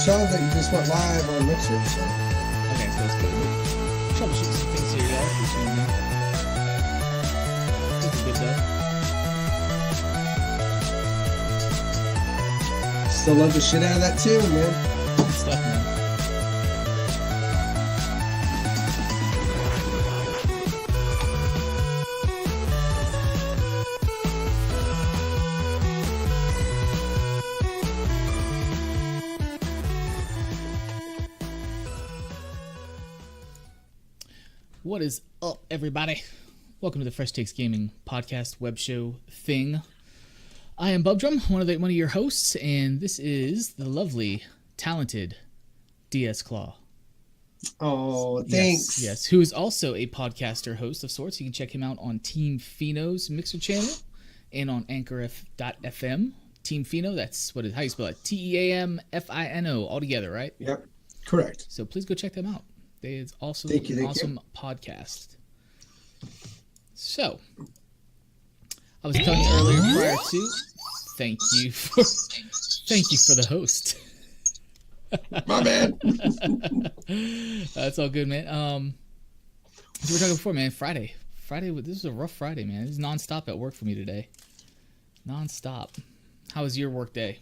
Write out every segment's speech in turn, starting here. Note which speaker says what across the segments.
Speaker 1: showing that you just went live on Mixer. So.
Speaker 2: Okay, so let's go. Troubleshoot some things here, guys. This is good stuff.
Speaker 1: Still love the shit out of that tune, man.
Speaker 2: Good stuff, man. What is up, everybody? Welcome to the Fresh Takes Gaming podcast web show thing. I am Bubdrum, one of your hosts, and this is the lovely, talented Dsclaw.
Speaker 1: Oh, thanks.
Speaker 2: Yes, who is also a podcaster host of sorts. You can check him out on Team Fino's Mixer channel and on Anchor.fm. Team Fino, that's how you spell it? TEAMFINO, all together, right?
Speaker 1: Yep, correct.
Speaker 2: So please go check them out. It's also
Speaker 1: thank you.
Speaker 2: Awesome podcast. So, I was telling you earlier prior to, thank you for the host.
Speaker 1: My bad.
Speaker 2: That's all good, man. We were talking before, man. Friday. This is a rough Friday, man. This is nonstop at work for me today. Nonstop. How was your work day?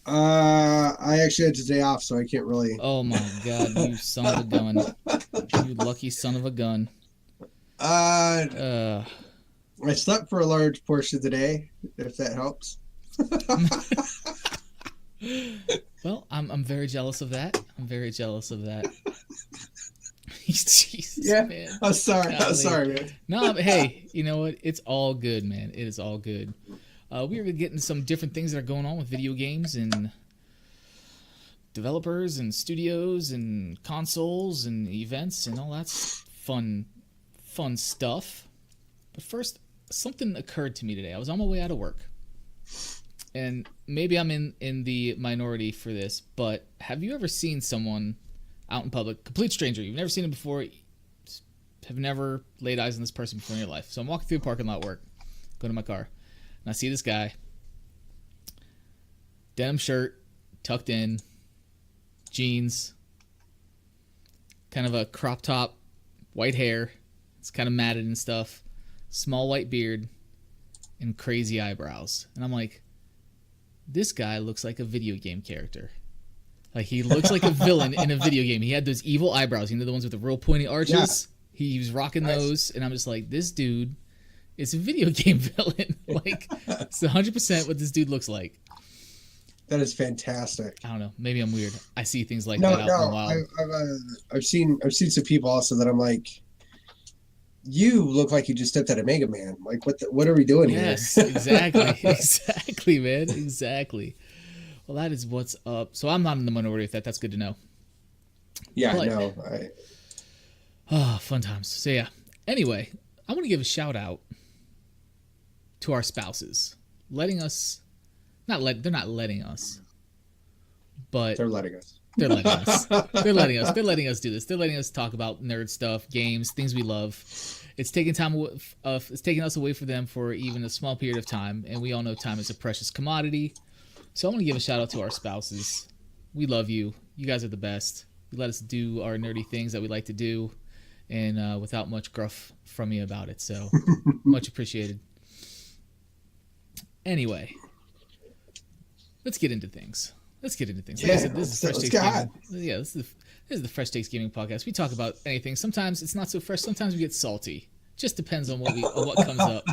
Speaker 1: I actually had today off, so I can't really.
Speaker 2: Oh my god, you son of a gun! You lucky son of a gun.
Speaker 1: I slept for a large portion of the day, if that helps.
Speaker 2: Well, I'm very jealous of that. Jesus,
Speaker 1: yeah,
Speaker 2: man.
Speaker 1: I'm sorry. Man.
Speaker 2: No, but hey, you know what? It's all good, man. It is all good. We are getting some different things that are going on with video games and developers and studios and consoles and events and all that fun stuff. But first, something occurred to me today. I was on my way out of work. And maybe I'm in the minority for this, but have you ever seen someone out in public, complete stranger, you've never seen them before, have never laid eyes on this person before in your life? So I'm walking through the parking lot at work, going to my car. And I see this guy, denim shirt, tucked in, jeans, kind of a crop top, white hair, it's kind of matted and stuff, small white beard, and crazy eyebrows. And I'm like, this guy looks like a video game character. Like, he looks like a villain in a video game. He had those evil eyebrows, you know, the ones with the real pointy arches? Yeah. He was rocking those, and I'm just like, this dude... It's a video game villain. Like, it's 100% what this dude looks like.
Speaker 1: That is fantastic.
Speaker 2: I don't know. Maybe I'm weird. I see things like that out in the wild.
Speaker 1: I've seen some people also that I'm like, you look like you just stepped out of Mega Man. Like, what are we doing here?
Speaker 2: Yes, exactly. Exactly, man. Exactly. Well, that is what's up. So I'm not in the minority with that. That's good to know.
Speaker 1: Yeah,
Speaker 2: but,
Speaker 1: no.
Speaker 2: Fun times. So, yeah. Anyway, I want to give a shout out to our spouses, letting us, they're not letting us, but
Speaker 1: they're letting us.
Speaker 2: They're letting us. They're letting us. They're letting us do this. They're letting us talk about nerd stuff, games, things we love. It's taking it's taking us away from them for even a small period of time, and we all know time is a precious commodity. So I want to give a shout out to our spouses. We love you. You guys are the best. You let us do our nerdy things that we like to do, and without much gruff from me about it. So much appreciated. Anyway, let's get into things. Like I said, this is Fresh Takes Gaming. Yeah, this is the Fresh Takes Gaming podcast. We talk about anything. Sometimes it's not so fresh. Sometimes we get salty. Just depends on what comes up.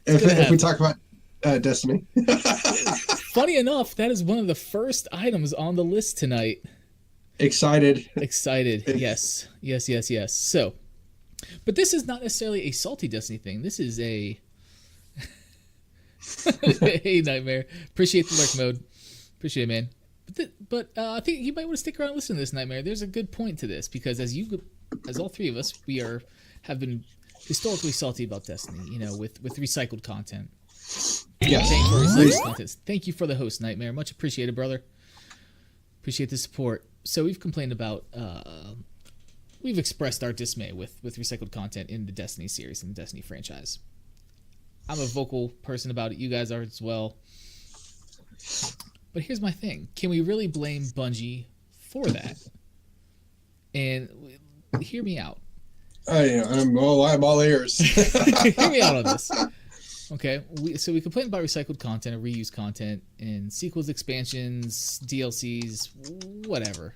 Speaker 1: if we talk about Destiny.
Speaker 2: Funny enough, that is one of the first items on the list tonight.
Speaker 1: Excited.
Speaker 2: Yes. So, but this is not necessarily a salty Destiny thing. This is a... Hey, Nightmare. Appreciate the lurk mode. Appreciate it, man. But I think you might want to stick around and listen to this, Nightmare. There's a good point to this, because as all three of us, have been historically salty about Destiny, you know, with recycled content.
Speaker 1: Yes.
Speaker 2: Recycled content. Thank you for the host, Nightmare. Much appreciated, brother. Appreciate the support. So we've complained about... we've expressed our dismay with recycled content in the Destiny series and the Destiny franchise. I'm a vocal person about it. You guys are as well. But here's my thing: can we really blame Bungie for that? And hear me out.
Speaker 1: I'm all ears.
Speaker 2: Hear me out on this. Okay, so we complain about recycled content or reused content and sequels, expansions, DLCs, whatever.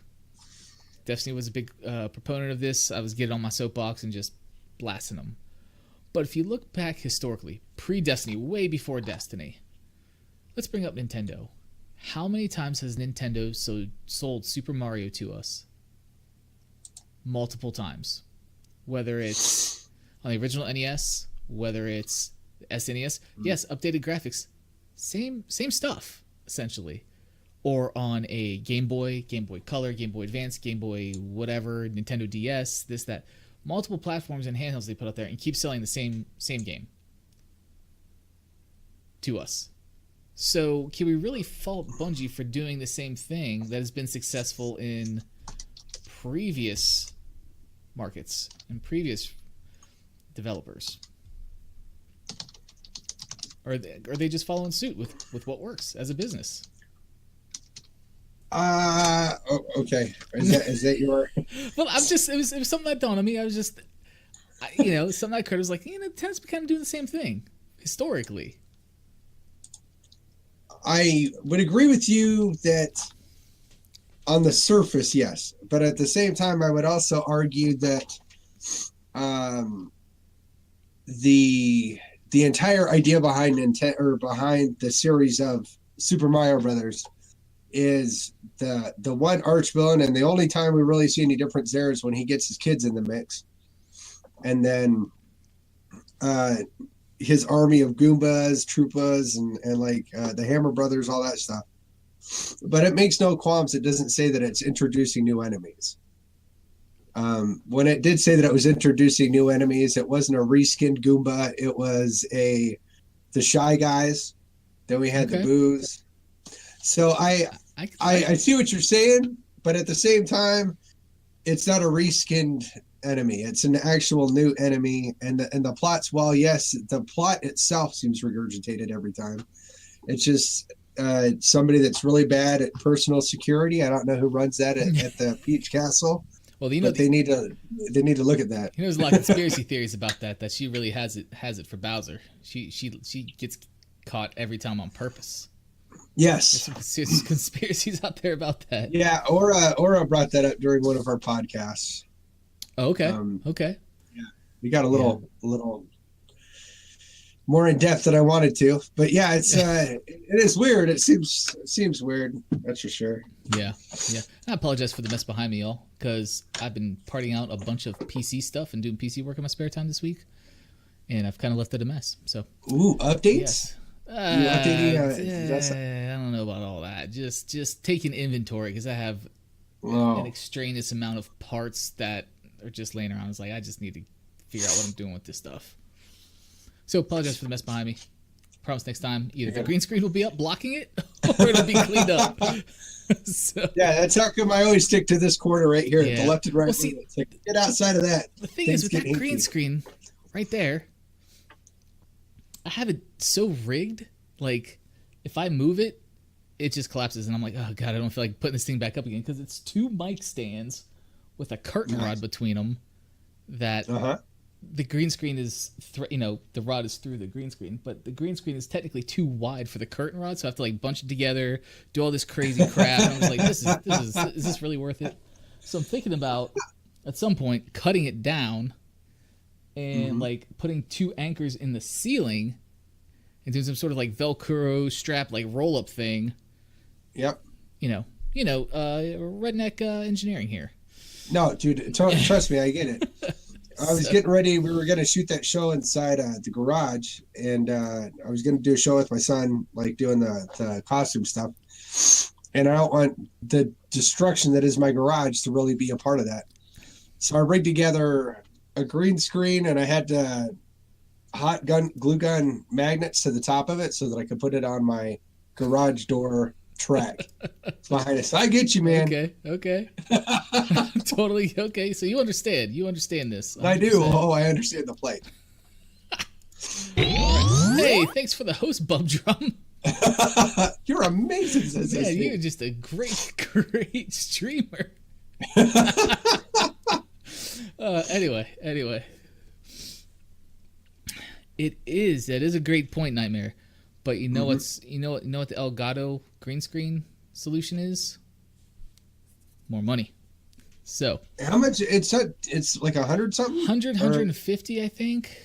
Speaker 2: Destiny was a big proponent of this. I was getting on my soapbox and just blasting them. But if you look back historically, pre-Destiny, way before Destiny, let's bring up Nintendo. How many times has Nintendo sold Super Mario to us? Multiple times. Whether it's on the original NES, whether it's SNES, yes, updated graphics, same stuff essentially, or on a Game Boy Color, Game Boy Advance, Game Boy whatever, Nintendo DS, this that, multiple platforms and handhelds they put out there and keep selling the same game to us. So can we really fault Bungie for doing the same thing that has been successful in previous markets and previous developers? Or are they just following suit with what works as a business?
Speaker 1: Okay. Is that your?
Speaker 2: Well, it was something that dawned on me. I was just, something I heard was like, Nintendo's been kind of doing the same thing historically.
Speaker 1: I would agree with you that on the surface, yes, but at the same time, I would also argue that the entire idea behind Nintendo or behind the series of Super Mario Brothers is the one arch villain, and the only time we really see any difference there is when he gets his kids in the mix, and then his army of Goombas, Troopas, and like the Hammer Brothers, all that stuff. But it makes no qualms. It doesn't say that it's introducing new enemies. When it did say that it was introducing new enemies, it wasn't a reskinned Goomba. It was the Shy Guys. Then we had the Boos. So I see what you're saying, but at the same time, it's not a reskinned enemy. It's an actual new enemy, and the plot's, well, yes, the plot itself seems regurgitated every time. It's just somebody that's really bad at personal security. I don't know who runs that at the Peach Castle. Well, but they need to look at that.
Speaker 2: There's a lot of conspiracy theories about that she really has it for Bowser. She gets caught every time on purpose.
Speaker 1: Yes.
Speaker 2: There's some conspiracies out there about that.
Speaker 1: Yeah, Aura brought that up during one of our podcasts.
Speaker 2: Oh, okay. Okay.
Speaker 1: Yeah, we got a little more in depth than I wanted to, but yeah, it is weird. It seems weird. That's for sure.
Speaker 2: Yeah. I apologize for the mess behind me, y'all, because I've been partying out a bunch of PC stuff and doing PC work in my spare time this week, and I've kind of left it a mess. So.
Speaker 1: Ooh, updates.
Speaker 2: Yes. I don't know about all that. Just taking inventory because I have an extraneous amount of parts that are just laying around. It's like I just need to figure out what I'm doing with this stuff. So apologize for the mess behind me. Promise next time either the green screen will be up blocking it or it'll be cleaned up. So,
Speaker 1: yeah, that's how come I always stick to this corner right here, the left and right.
Speaker 2: Well, see,
Speaker 1: it's like, get outside of that.
Speaker 2: The thing is with that green screen right there, I have it so rigged, like if I move it, it just collapses, and I'm like, oh god, I don't feel like putting this thing back up again because it's two mic stands with a curtain rod between them. That the green screen is, the rod is through the green screen, but the green screen is technically too wide for the curtain rod, so I have to like bunch it together, do all this crazy crap, and I was like, is this really worth it? So I'm thinking about at some point cutting it down and like putting two anchors in the ceiling and doing some sort of like Velcro strap, like roll up thing.
Speaker 1: Yep.
Speaker 2: Redneck engineering here.
Speaker 1: No, dude, trust me, I get it. I was getting ready. We were going to shoot that show inside the garage, and I was going to do a show with my son, like doing the costume stuff. And I don't want the destruction that is my garage to really be a part of that. So I rigged together a green screen, and I had glue gun magnets to the top of it so that I could put it on my garage door track behind us. I get you, man.
Speaker 2: Okay. Totally okay. So you understand this. 100%.
Speaker 1: I do. Oh, I understand the play.
Speaker 2: All right. Hey, thanks for the host, Bubdrum.
Speaker 1: You're amazing, says
Speaker 2: Yeah, you're just a great streamer. Anyway. That is a great point, Nightmare. But you know what the Elgato green screen solution is? More money. So
Speaker 1: how much? It's like 100 something.
Speaker 2: 150, I think.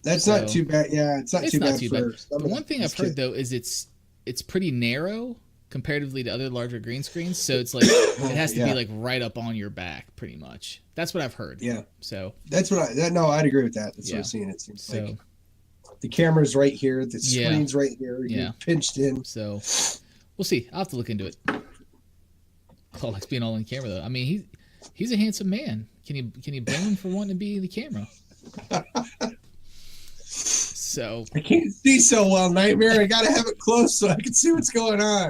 Speaker 1: That's not too bad. Yeah, it's not too bad.
Speaker 2: The one thing I've heard though is it's pretty narrow comparatively to other larger green screens, so it's like it has to be like right up on your back, pretty much. That's what I've heard. Yeah. So
Speaker 1: that's what I'd agree with that. That's what I'm seeing. It seems like the camera's right here, the screen's right here. You're pinched in.
Speaker 2: So we'll see. I'll have to look into it. Oh, likes being all in camera though. I mean, he's a handsome man. Can you blame him for wanting to be in the camera? So
Speaker 1: I can't see so well, Nightmare. I gotta have it close so I can see what's going on.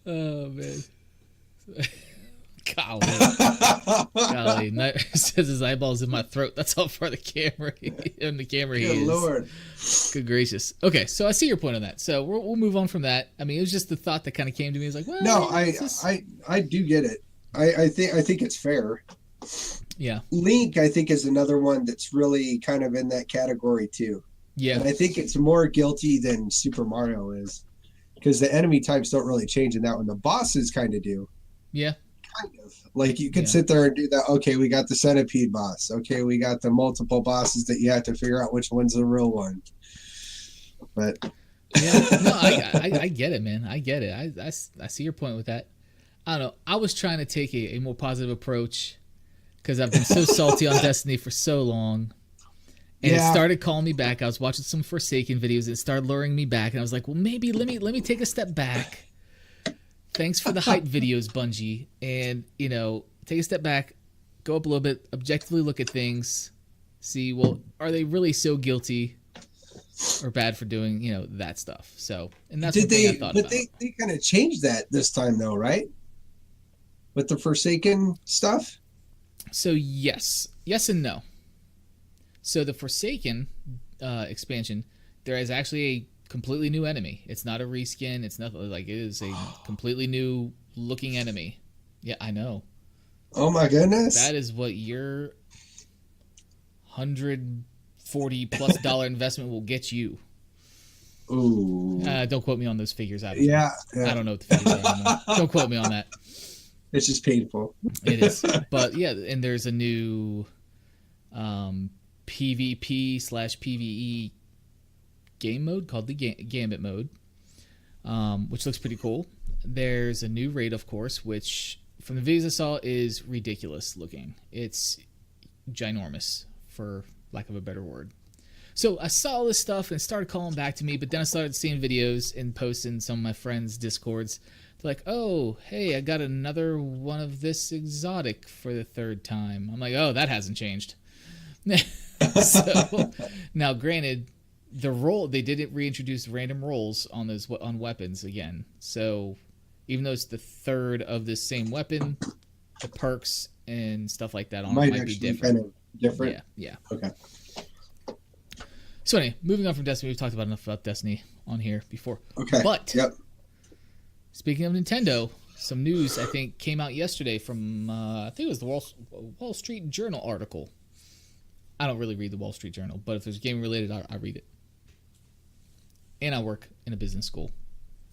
Speaker 2: Oh man. Golly. Nightmare says his eyeballs in my throat. That's how far the camera he is. Lord. Good gracious. Okay, so I see your point on that. So we'll move on from that. I mean, it was just the thought that kind of came to me. It's like, well,
Speaker 1: no, I do get it. I think it's fair.
Speaker 2: Yeah.
Speaker 1: Link, I think, is another one that's really kind of in that category too.
Speaker 2: Yeah.
Speaker 1: And I think it's more guilty than Super Mario is, because the enemy types don't really change in that one. The bosses kind of do.
Speaker 2: Yeah.
Speaker 1: Kind of. Like you could sit there and do that. Okay, we got the centipede boss. Okay, we got the multiple bosses that you have to figure out which one's the real one. But
Speaker 2: yeah, no, I get it, man. I get it. I see your point with that. I don't know. I was trying to take a more positive approach because I've been so salty on Destiny for so long. And it started calling me back. I was watching some Forsaken videos. It started luring me back. And I was like, well, maybe let me take a step back. Thanks for the hype videos, Bungie. And, take a step back, go up a little bit, objectively look at things, see, well, are they really so guilty or bad for doing, that stuff? So, and that's what I thought about.
Speaker 1: But they kind of changed that this time, though, right? With the Forsaken stuff?
Speaker 2: So, yes and no. So, the Forsaken expansion, there is actually a completely new enemy. It's not a reskin. It's nothing like it is a completely new looking enemy. Yeah, I know.
Speaker 1: Oh my goodness.
Speaker 2: That is what your $140+ investment will get you.
Speaker 1: Ooh.
Speaker 2: Don't quote me on those figures. I don't know what the figures are anymore. Don't quote me on that.
Speaker 1: It's just painful.
Speaker 2: It is. But yeah, and there's a new PvP/PvE game mode called the Gambit mode, which looks pretty cool. There's a new raid, of course, which from the videos I saw is ridiculous looking. It's ginormous, for lack of a better word. So I saw all this stuff and it started calling back to me, but then I started seeing videos and posts in some of my friends' Discords. They're like, oh, hey, I got another one of this exotic for the third time. I'm like, oh, that hasn't changed. So now, granted, they didn't reintroduce random rolls on weapons again. So even though it's the third of the same weapon, the perks and stuff like that might be different.
Speaker 1: Kind of different.
Speaker 2: Yeah.
Speaker 1: Okay.
Speaker 2: So anyway, moving on from Destiny, we've talked about enough about Destiny on here before.
Speaker 1: Okay.
Speaker 2: But speaking of Nintendo, some news I think came out yesterday from I think it was the Wall Street Journal article. I don't really read the Wall Street Journal, but if there's gaming related, I read it. And I work in a business school,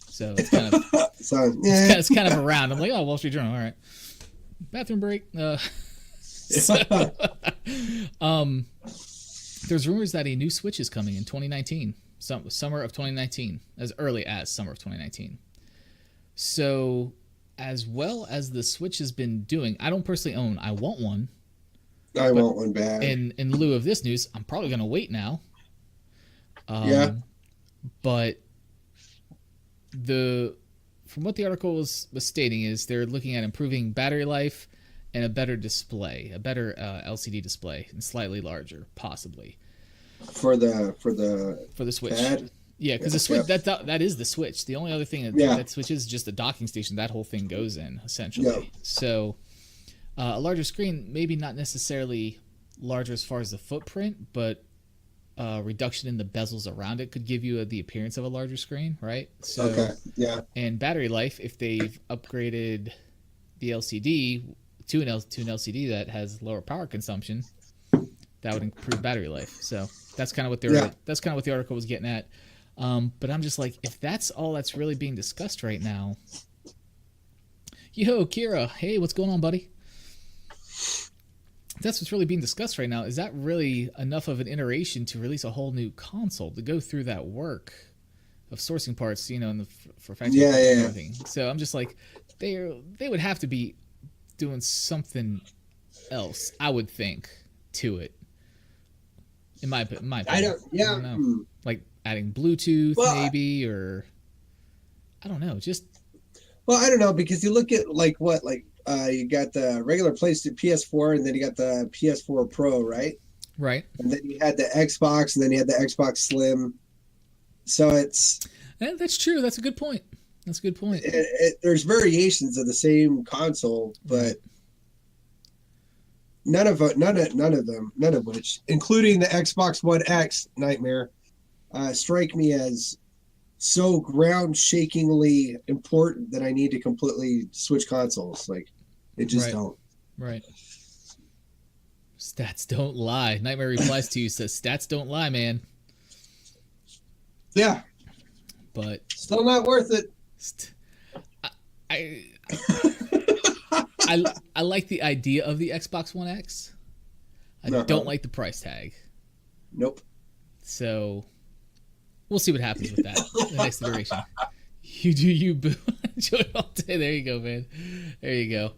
Speaker 2: so it's kind of it's kind of around. I'm like, oh, Wall Street Journal, all right. Bathroom break. There's rumors that a new Switch is coming in 2019, summer of 2019, as early as summer of 2019. So, as well as the Switch has been doing, I don't personally own. I want one.
Speaker 1: I want one bad.
Speaker 2: In lieu of this news, I'm probably gonna wait now. But from what the article was stating is they're looking at improving battery life and a better display, a better LCD display, and slightly larger, possibly.
Speaker 1: For the
Speaker 2: Switch.
Speaker 1: Pad?
Speaker 2: Yeah, because the Switch that is the Switch. The only other thing that Switch is just the docking station that whole thing goes in essentially. Yeah. So a larger screen, maybe not necessarily larger as far as the footprint, but reduction in the bezels around it could give you the appearance of a larger screen, right? So,
Speaker 1: okay, yeah.
Speaker 2: And battery life, if they've upgraded the LCD to an LCD that has lower power consumption, that would improve battery life. So that's kind of what that's kind of what the article was getting at. But I'm just like, if that's all that's really being discussed right now. Yo, Kira, hey, what's going on, buddy? That's what's really being discussed right now. Is that really enough of an iteration to release a whole new console to go through that work of sourcing parts, you know, in the for factory and everything? So I'm just like, they would have to be doing something else, I would think, to it. In my opinion. I don't know. Like adding Bluetooth, maybe, or I don't know. Just
Speaker 1: I don't know, because you look at you got the regular PlayStation PS4, and then you got the PS4 Pro, right?
Speaker 2: Right.
Speaker 1: And then you had the Xbox, and then you had the Xbox Slim. So it's...
Speaker 2: that's true. That's a good point.
Speaker 1: There's variations of the same console, but none of which, including the Xbox One X, Nightmare, strike me as so ground-shakingly important that I need to completely switch consoles. Like, they just don't.
Speaker 2: Right. Stats don't lie. Nightmare replies to you, says, stats don't lie, man.
Speaker 1: Yeah.
Speaker 2: But
Speaker 1: still not worth it.
Speaker 2: I like the idea of the Xbox One X. I don't like the price tag.
Speaker 1: Nope.
Speaker 2: So we'll see what happens with that in the next iteration. You do you, boo. Enjoy all day. There you go, man. There you go.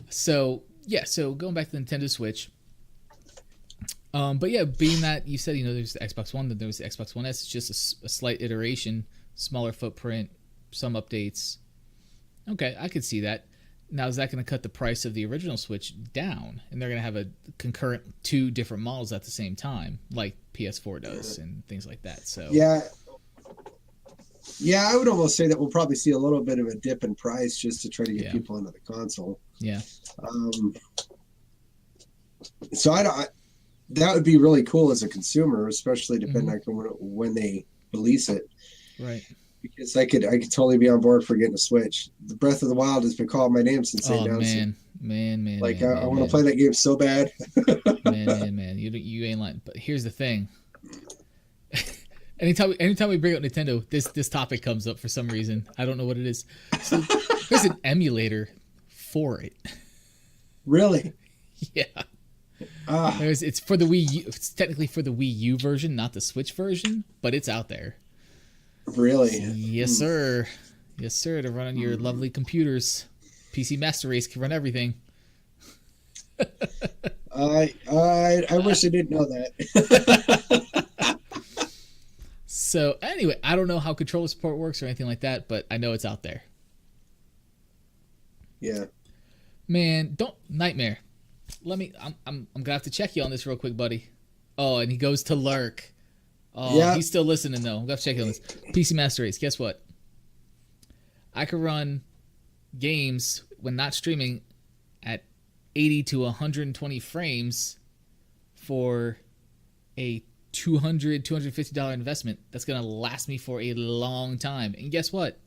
Speaker 2: So yeah, so going back to the Nintendo Switch. But yeah, being that you said, you know, there's the Xbox One, then there's the Xbox One S. It's just a slight iteration, smaller footprint, some updates. Okay, I could see that. Now, is that going to cut the price of the original Switch down? And they're going to have a concurrent 2 different models at the same time, like PS4 does and things like that. So
Speaker 1: yeah, I would almost say that we'll probably see a little bit of a dip in price just to try to get people into the console.
Speaker 2: Yeah.
Speaker 1: So that would be really cool as a consumer, especially depending on when they release it.
Speaker 2: Right.
Speaker 1: Because I could totally be on board for getting a Switch. The Breath of the Wild has been calling my name since they announced it. Man. Like, I want to play that game so bad.
Speaker 2: man. You ain't lying. But here's the thing. Anytime we bring up Nintendo, this topic comes up for some reason. I don't know what it is. So there's an emulator for it.
Speaker 1: Really?
Speaker 2: Yeah. It's for the Wii U. It's technically for the Wii U version, not the Switch version, but it's out there.
Speaker 1: Really?
Speaker 2: Yes, sir. Yes, sir. To run on your lovely computers. PC Master Race can run everything.
Speaker 1: I wish I didn't know that.
Speaker 2: So anyway, I don't know how controller support works or anything like that, but I know it's out there.
Speaker 1: Yeah.
Speaker 2: Man, Nightmare. I'm gonna have to check you on this real quick, buddy. Oh, and he goes to lurk. Oh, yeah. He's still listening though. I'm gonna have to check you on this. PC Master Race. Guess what? I could run games when not streaming at 80 to 120 frames for a $250 investment that's gonna last me for a long time. And guess what?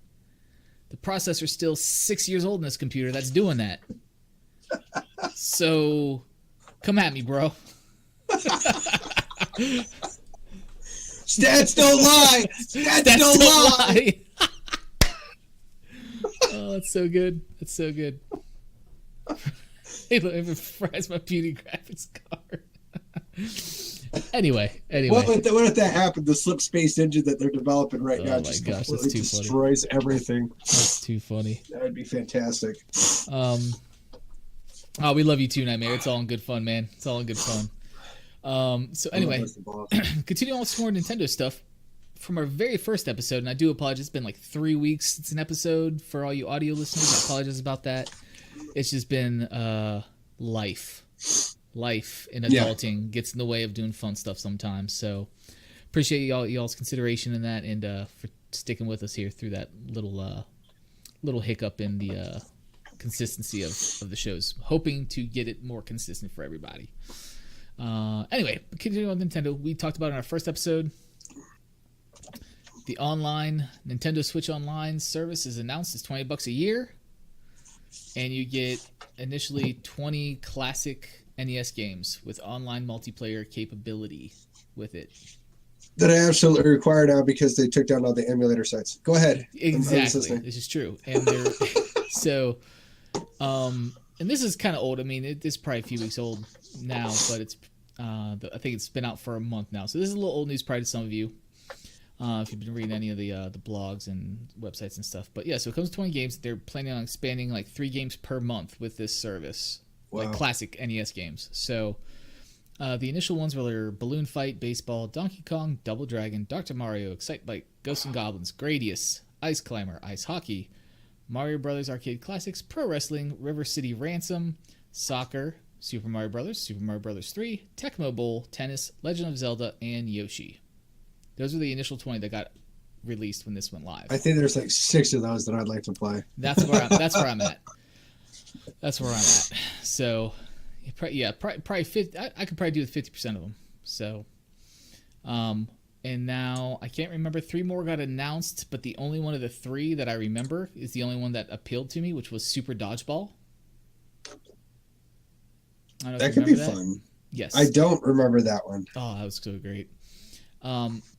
Speaker 2: The processor's still 6 years old in this computer that's doing that. So, come at me, bro.
Speaker 1: Stats don't lie. Stats don't lie.
Speaker 2: Oh, that's so good. That's so good. It fries my beauty graphics card. Anyway. What
Speaker 1: if that happened? The slip space engine that they're developing right now just
Speaker 2: completely
Speaker 1: destroys everything.
Speaker 2: That's too funny.
Speaker 1: That would be fantastic.
Speaker 2: Oh, we love you too, Nightmare. It's all in good fun, man. It's all in good fun. So anyway, continuing on with some more Nintendo stuff from our very first episode, and I do apologize. It's been like 3 weeks since an episode for all you audio listeners. I apologize about that. It's just been life in adulting gets in the way of doing fun stuff sometimes. So appreciate y'all's consideration in that, and for sticking with us here through that little hiccup in the consistency of the shows. Hoping to get it more consistent for everybody. Anyway, continuing on Nintendo, we talked about in our first episode. The online Nintendo Switch Online service is announced. It's $20 a year, and you get initially 20 classic NES games with online multiplayer capability with it.
Speaker 1: That I absolutely require now because they took down all the emulator sites. Go ahead.
Speaker 2: Exactly, this is true, and they're so. And this is kind of old. I mean, it's probably a few weeks old now, but it's I think it's been out for a month now. So this is a little old news probably to some of you. If you've been reading any of the blogs and websites and stuff. But yeah, so it comes with 20 games. They're planning on expanding like 3 games per month with this service. Wow. Like classic NES games. So the initial ones were Balloon Fight, Baseball, Donkey Kong, Double Dragon, Dr. Mario, Excitebike, Ghosts and Goblins, Gradius, Ice Climber, Ice Hockey, Mario Brothers Arcade Classics, Pro Wrestling, River City Ransom, Soccer, Super Mario Brothers 3, Tecmo Bowl, Tennis, Legend of Zelda, and Yoshi. Those are the initial 20 that got released when this went live.
Speaker 1: I think there's like 6 of those that I'd like to play.
Speaker 2: That's where I'm at. That's where I'm at. So, yeah, probably 50. I could probably do with 50% of them. So, and now I can't remember. 3 more got announced, but the only one of the 3 that I remember is the only one that appealed to me, which was Super Dodgeball. I don't know
Speaker 1: that
Speaker 2: if you
Speaker 1: could be
Speaker 2: remember that.
Speaker 1: fun.
Speaker 2: Yes.
Speaker 1: I don't remember that one.
Speaker 2: Oh, that was so great.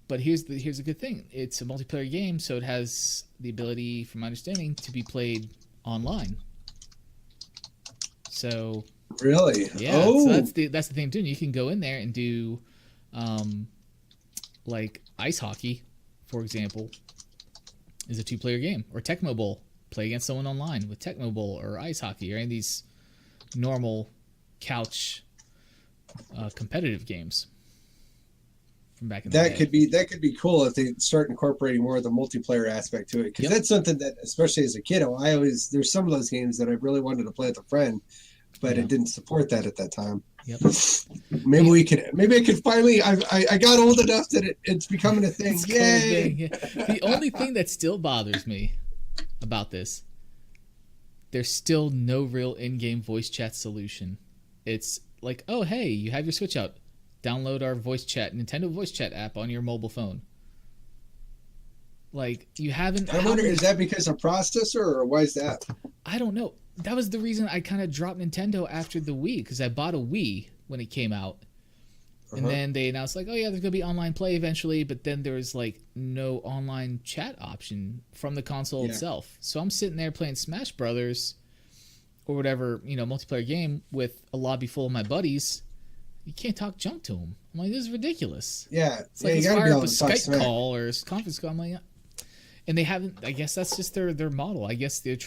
Speaker 2: But here's a good thing. It's a multiplayer game, so it has the ability, from my understanding, to be played online. So
Speaker 1: really,
Speaker 2: yeah. Oh. So that's the thing too. You can go in there and do, like ice hockey, for example, is a 2-player game, or Tecmo Bowl, play against someone online with Tecmo Bowl or ice hockey or any of these normal couch competitive games. From back in the day.
Speaker 1: That could be cool if they start incorporating more of the multiplayer aspect to it, because that's something that, especially as a kiddo, there's some of those games that I really wanted to play with a friend, but it didn't support that at that time.
Speaker 2: Yep.
Speaker 1: Maybe I could finally. I got old enough that it's becoming a thing. Yay!
Speaker 2: Yeah. The only thing that still bothers me about this, there's still no real in-game voice chat solution. It's like, oh hey, you have your Switch out. Download our Nintendo voice chat app on your mobile phone. Like, you haven't...
Speaker 1: I wonder, is that because of processor, or why is that?
Speaker 2: I don't know. That was the reason I kind of dropped Nintendo after the Wii, because I bought a Wii when it came out. And then they announced, like, oh yeah, there's going to be online play eventually, but then there was, like, no online chat option from the console itself. So I'm sitting there playing Smash Brothers, or whatever, multiplayer game with a lobby full of my buddies. You can't talk junk to them. I'm like, this is ridiculous.
Speaker 1: Yeah.
Speaker 2: It's like, let's fire up a Skype call or a conference call. I'm like, and they haven't, I guess that's just their model. I guess they're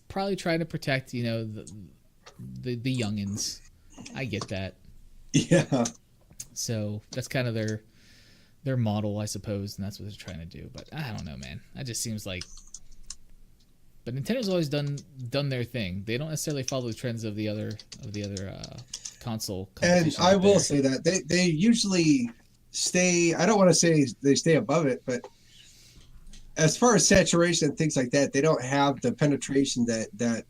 Speaker 2: probably trying to protect, the youngins. I get that.
Speaker 1: Yeah.
Speaker 2: So that's kind of their model, I suppose, and that's what they're trying to do. But I don't know, man. That just seems like, but Nintendo's always done their thing. They don't necessarily follow the trends of the other console.
Speaker 1: And I will say that they usually stay, I don't want to say they stay above it, but as far as saturation and things like that, they don't have the penetration that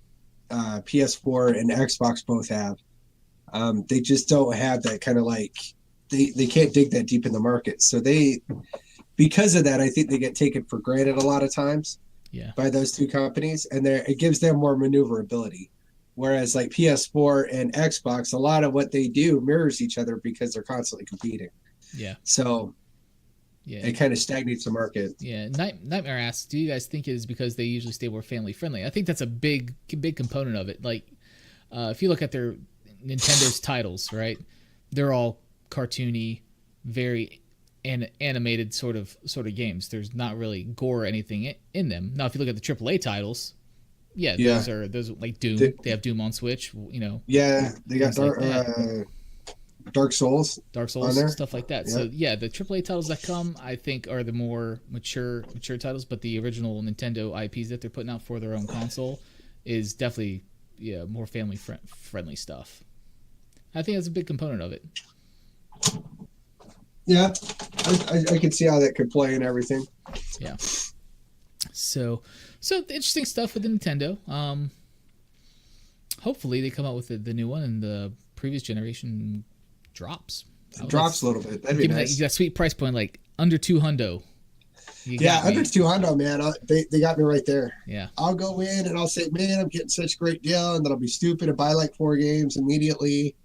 Speaker 1: PS4 and Xbox both have. They just don't have that kind of like, they can't dig that deep in the market. So because of that, I think they get taken for granted a lot of times by those 2 companies, and it gives them more maneuverability. Whereas like PS4 and Xbox, a lot of what they do mirrors each other because they're constantly competing. Yeah. So it kind of stagnates the market.
Speaker 2: Yeah. Nightmare asks, do you guys think it is because they usually stay more family friendly? I think that's a big component of it. Like, if you look at their Nintendo's titles, right? They're all cartoony, very animated sort of games. There's not really gore or anything in them. Now, if you look at the AAA titles, those are like Doom. They have Doom on Switch,
Speaker 1: Yeah, they got Dark Souls
Speaker 2: on there. Stuff like that. Yeah. So yeah, the AAA titles that come, I think, are the more mature titles. But the original Nintendo IPs that they're putting out for their own console is definitely more family friendly stuff. I think that's a big component of it.
Speaker 1: Yeah, I can see how that could play in everything.
Speaker 2: Yeah. So interesting stuff with the Nintendo. Hopefully they come out with the new one and the previous generation drops.
Speaker 1: It drops a little bit. That'd be nice.
Speaker 2: That sweet price point, like under $200.
Speaker 1: Yeah, under $200, man. They got me right there.
Speaker 2: Yeah.
Speaker 1: I'll go in and I'll say, man, I'm getting such a great deal, and then I'll be stupid and buy like 4 games immediately.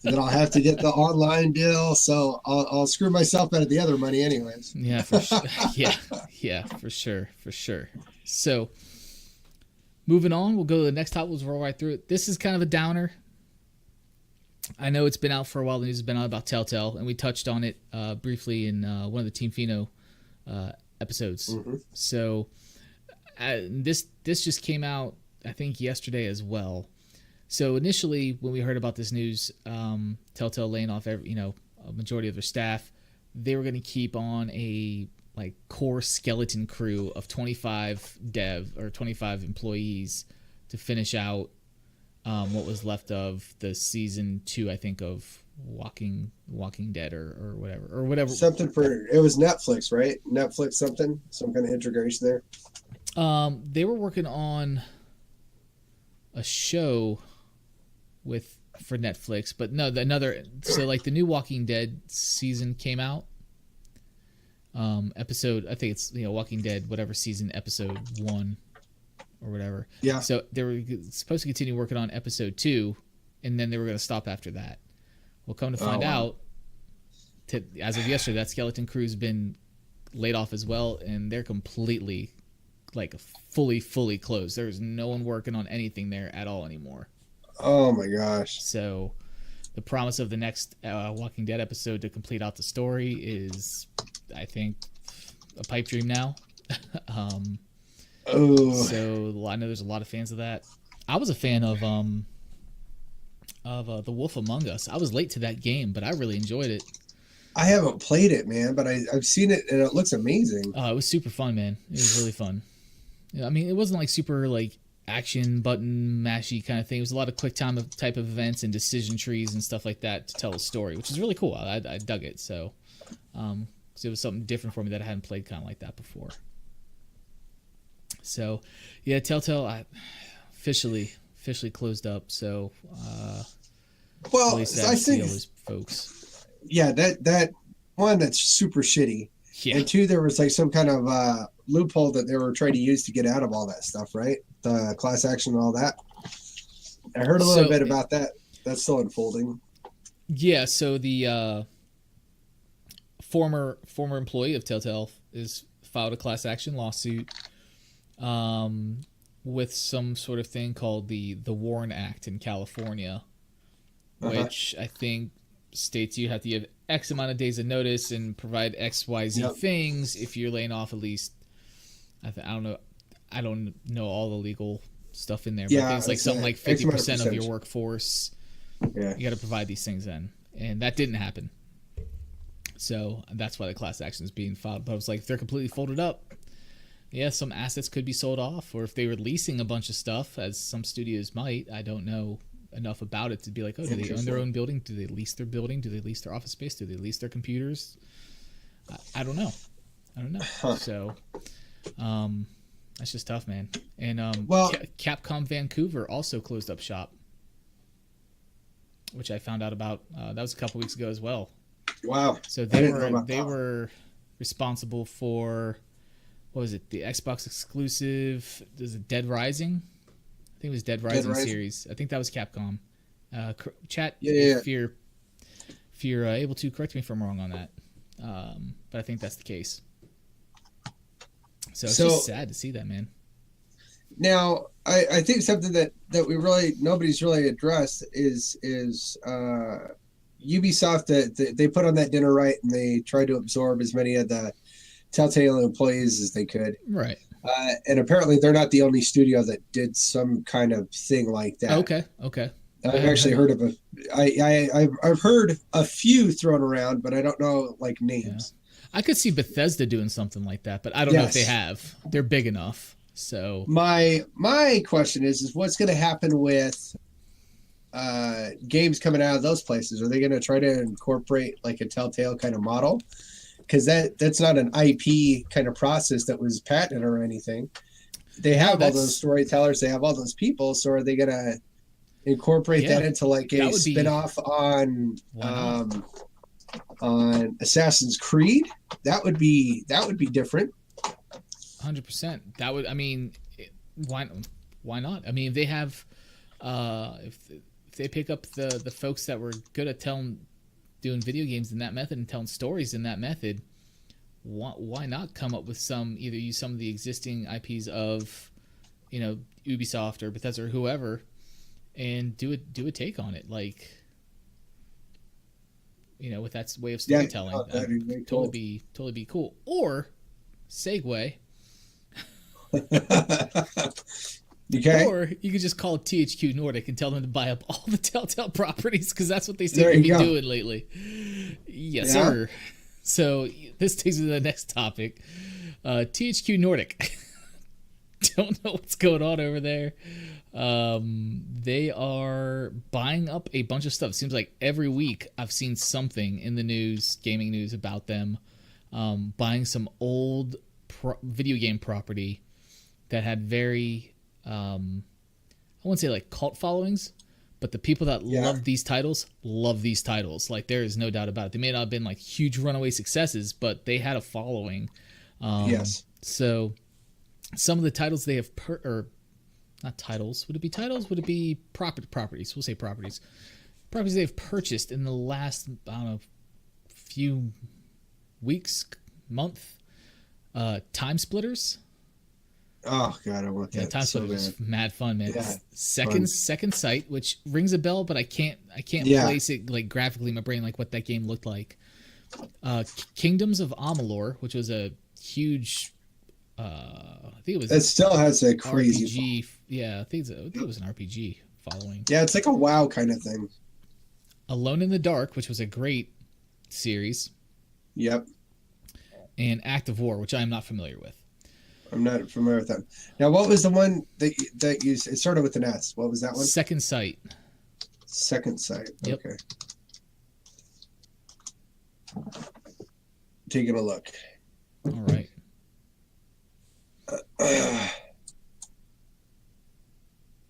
Speaker 1: And then I'll have to get the online deal, so I'll screw myself out of the other money anyways.
Speaker 2: Yeah, for sure. Yeah, for sure. So, moving on, we'll go to the next topic. We'll roll right through it. This is kind of a downer. I know it's been out for a while. The news has been out about Telltale, and we touched on it briefly in one of the Team Pheno episodes. Mm-hmm. So this just came out, I think, yesterday as well. So initially, when we heard about this news, Telltale laying off a majority of their staff, they were going to keep on a core skeleton crew of 25 employees to finish out what was left of the season 2, I think, of Walking Dead or whatever.
Speaker 1: Something it was Netflix, right? Netflix some kind of integration there.
Speaker 2: They were working on a show for Netflix, but no, the new Walking Dead season came out. Episode, I think it's Walking Dead, whatever season, episode 1 or whatever.
Speaker 1: Yeah.
Speaker 2: So they were supposed to continue working on episode 2, and then they were going to stop after that. Well, come to find out, as of yesterday, that skeleton crew's been laid off as well, and they're completely, fully closed. There's no one working on anything there at all anymore.
Speaker 1: Oh my gosh.
Speaker 2: So the promise of the next Walking Dead episode to complete out the story is, I think, a pipe dream now. So I know there's a lot of fans of that. I was a fan of The Wolf Among Us. I was late to that game, but I really enjoyed it.
Speaker 1: I haven't played it, man, but I've seen it and it looks amazing.
Speaker 2: It was super fun, man. It was really fun. I mean, it wasn't super action button mashy kind of thing. It was a lot of quick time type of events and decision trees and stuff like that to tell a story, which is really cool. I dug it. So, it was something different for me that I hadn't played kind of like that before. So, yeah, Telltale officially closed up. So,
Speaker 1: well,
Speaker 2: really sad to see all those folks.
Speaker 1: Yeah, that one, that's super shitty.
Speaker 2: Yeah.
Speaker 1: And 2, there was some kind of loophole that they were trying to use to get out of all that stuff, right? The class action and all that. I heard a little bit about that. That's still unfolding. Yeah.
Speaker 2: So the former employee of Telltale is filed a class action lawsuit with some sort of thing called the Warren Act in California, which I think states you have to give X amount of days of notice and provide XYZ things if you're laying off at least. I don't know all the legal stuff in there, but I think it's something like 50% of your workforce. Yeah. You got to provide these things in, and that didn't happen. So that's why the class action is being filed. But I was if they're completely folded up, some assets could be sold off, or if they were leasing a bunch of stuff, as some studios might. I don't know enough about it to be do they own their own building? Do they lease their building? Do they lease their office space? Do they lease their computers? I don't know. So, that's just tough, man. And Capcom Vancouver also closed up shop, which I found out about. That was a couple weeks ago as well.
Speaker 1: Wow.
Speaker 2: So they were responsible for, what was it? The Xbox exclusive. Was it Dead Rising? I think it was Dead Rising series. I think that was Capcom. Chat.
Speaker 1: Yeah.
Speaker 2: If you're able to, correct me if I'm wrong on that. But I think that's the case. So it's just sad to see that, man. Now,
Speaker 1: I think something that nobody's really addressed is Ubisoft, that they put on that dinner right, and they tried to absorb as many of the Telltale employees as they could.
Speaker 2: Right.
Speaker 1: And apparently they're not the only studio that did some kind of thing like that.
Speaker 2: Okay.
Speaker 1: I've actually heard of I've heard a few thrown around, but I don't know names.
Speaker 2: Yeah. I could see Bethesda doing something like that, but I don't know if they have. They're big enough. So
Speaker 1: my question is what's going to happen with games coming out of those places? Are they going to try to incorporate a Telltale kind of model? Because that's not an IP kind of process that was patented or anything. They have all those storytellers. They have all those people. So are they going to incorporate
Speaker 2: Yeah,
Speaker 1: that into like
Speaker 2: that
Speaker 1: a
Speaker 2: would be.
Speaker 1: spin-off on Assassin's Creed. That would be different.
Speaker 2: 100%. That would. I mean, why not? I mean, if they have, if they pick up the folks that were good at doing video games in that method and telling stories in that method, why not come up with either use some of the existing IPs of, Ubisoft or Bethesda or whoever, and do a take on it, like, with that way of storytelling.
Speaker 1: Yeah, that'd be very cool.
Speaker 2: Totally be cool. Or segue.
Speaker 1: Okay.
Speaker 2: Or you could just call THQ Nordic and tell them to buy up all the Telltale properties, because that's what they seem to be doing lately. Yes, sir. So this takes me to the next topic. THQ Nordic. Don't know what's going on over there. They are buying up a bunch of stuff. Seems like every week I've seen something in the news, gaming news, about them buying some old video game property that had very, I wouldn't say like cult followings, but the people that love these titles. Like, there is no doubt about it. They may not have been like huge runaway successes, but they had a following.
Speaker 1: Yes.
Speaker 2: So some of the titles they have or not titles. Would it be titles? Would it be properties? We'll say properties. Properties they've purchased in the last, I don't know, few weeks, month. Time Splitters.
Speaker 1: Oh God, I want that.
Speaker 2: Yeah, Time Splitters was mad fun, man.
Speaker 1: Yeah,
Speaker 2: Second Sight, which rings a bell, but I can't place it like graphically in my brain, like what that game looked like. Kingdoms of Amalur, which was a huge, I think it was.
Speaker 1: It still has a crazy
Speaker 2: RPG. Yeah, I think it was an RPG following.
Speaker 1: Yeah, it's like a WoW kind of thing.
Speaker 2: Alone in the Dark, which was a great series.
Speaker 1: Yep.
Speaker 2: And Act of War, which I am not familiar with.
Speaker 1: I'm not familiar with that. Now, what was the one that you? It started with an S. What was that one?
Speaker 2: Second Sight.
Speaker 1: Second Sight.
Speaker 2: Yep.
Speaker 1: Okay. Taking a look.
Speaker 2: All right.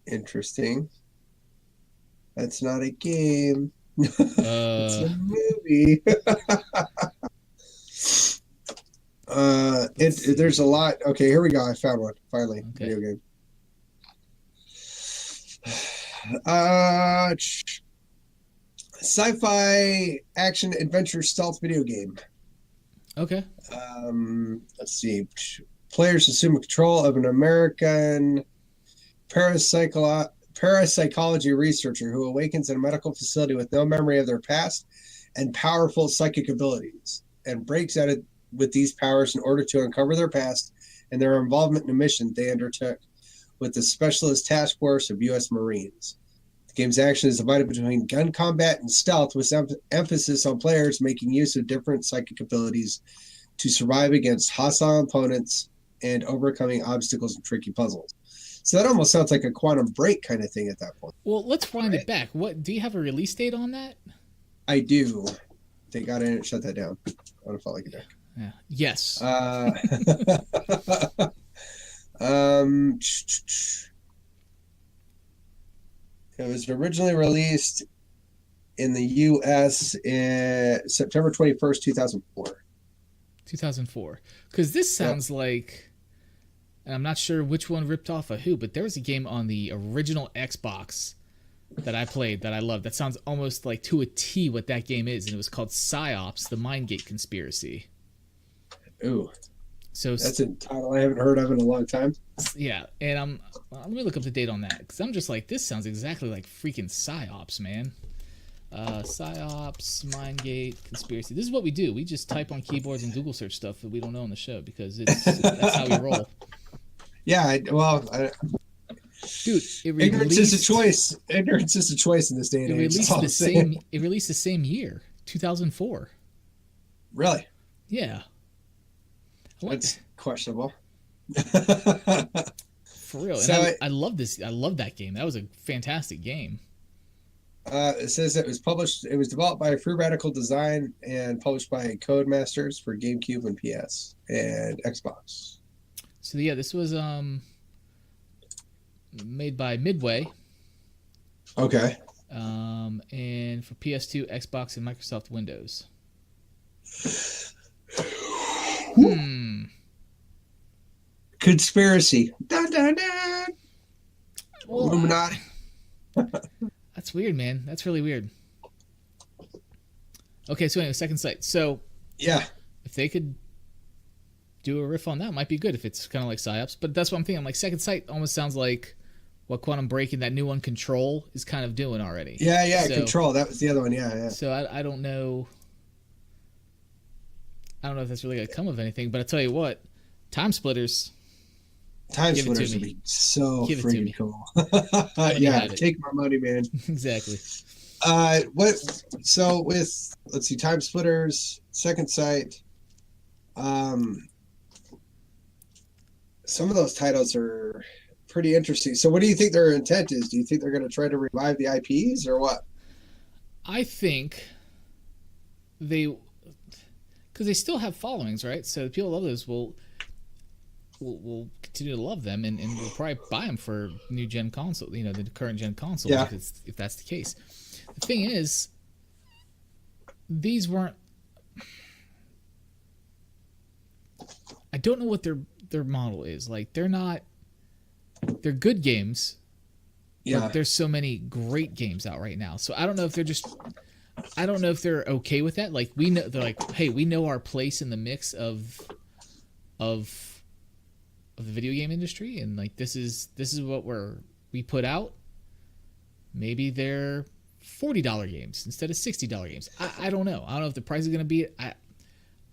Speaker 1: Interesting. That's not a game. It's a movie. There's a lot. Okay, here we go. I found one finally.
Speaker 2: Okay.
Speaker 1: Video game. Sci-fi action adventure stealth video game.
Speaker 2: Okay.
Speaker 1: Let's see. Players assume control of an American parapsychology researcher who awakens in a medical facility with no memory of their past and powerful psychic abilities, and breaks out with these powers in order to uncover their past and their involvement in a mission they undertook with the Specialist Task Force of U.S. Marines. The game's action is divided between gun combat and stealth, with emphasis on players making use of different psychic abilities to survive against hostile opponents and overcoming obstacles and tricky puzzles. So that almost sounds like a Quantum Break kind of thing at that point.
Speaker 2: Well, let's wind it back. What do you have a release date on that?
Speaker 1: I do. Thank God I didn't shut that down. I would have felt like a dick.
Speaker 2: Yeah. Yes.
Speaker 1: It was originally released in the U.S. in September 21st, 2004.
Speaker 2: 2004. Because this sounds like, and I'm not sure which one ripped off of who, but there was a game on the original Xbox that I played that I loved. That sounds almost like to a T what that game is, and it was called PsyOps: The Mindgate Conspiracy.
Speaker 1: Ooh.
Speaker 2: So
Speaker 1: that's a title I haven't heard of in a long time.
Speaker 2: Yeah, and let me look up the date on that, because I'm just like, this sounds exactly like freaking PsyOps, man. PsyOps, Mindgate, Conspiracy. This is what we do. We just type on keyboards and Google search stuff that we don't know on the show, because that's how we roll.
Speaker 1: Yeah,
Speaker 2: dude,
Speaker 1: ignorance is a choice. Ignorance is a choice in this day and age.
Speaker 2: It released the same year, 2004.
Speaker 1: Really?
Speaker 2: Yeah.
Speaker 1: That's questionable.
Speaker 2: For real.
Speaker 1: So
Speaker 2: and I love this. I love that game. That was a fantastic game.
Speaker 1: It says it was published. It was developed by Free Radical Design and published by Codemasters for GameCube and PS and Xbox.
Speaker 2: So yeah, this was made by Midway.
Speaker 1: Okay.
Speaker 2: And for PS2, Xbox, and Microsoft Windows.
Speaker 1: Conspiracy. Dun, dun, dun.
Speaker 2: Well,
Speaker 1: Illuminati.
Speaker 2: That's weird, man. That's really weird. Okay, so anyway, Second Sight. So
Speaker 1: yeah,
Speaker 2: if they could do a riff on that, might be good if it's kind of like PsyOps. But that's what I'm thinking. I'm like, Second Sight almost sounds like what Quantum Break and that new one, Control, is kind of doing already.
Speaker 1: Yeah, so, Control. That was the other one. Yeah.
Speaker 2: So I don't know. I don't know if that's really going to come of anything, but I tell you what, Time Splitters.
Speaker 1: Time Splitters would be so freaking cool. Yeah, take my money, man.
Speaker 2: Exactly.
Speaker 1: So with, let's see, Time Splitters, Second Sight, some of those titles are pretty interesting. So what do you think their intent is? Do you think they're going to try to revive the IPs or what?
Speaker 2: I think because they still have followings, right? So people love those will continue to love them, and we'll probably buy them for new gen console, the current gen consoles, if that's the case. The thing is, these weren't. I don't know what their model is. Like, they're not. They're good games. Yeah. But there's so many great games out right now. So I don't know if they're just. I don't know if they're okay with that. Like, we know, they're like, hey, we know our place in the mix of the video game industry, and like this is what we put out. Maybe they're $40 games instead of $60 games. I don't know. I don't know if the price is going to be. I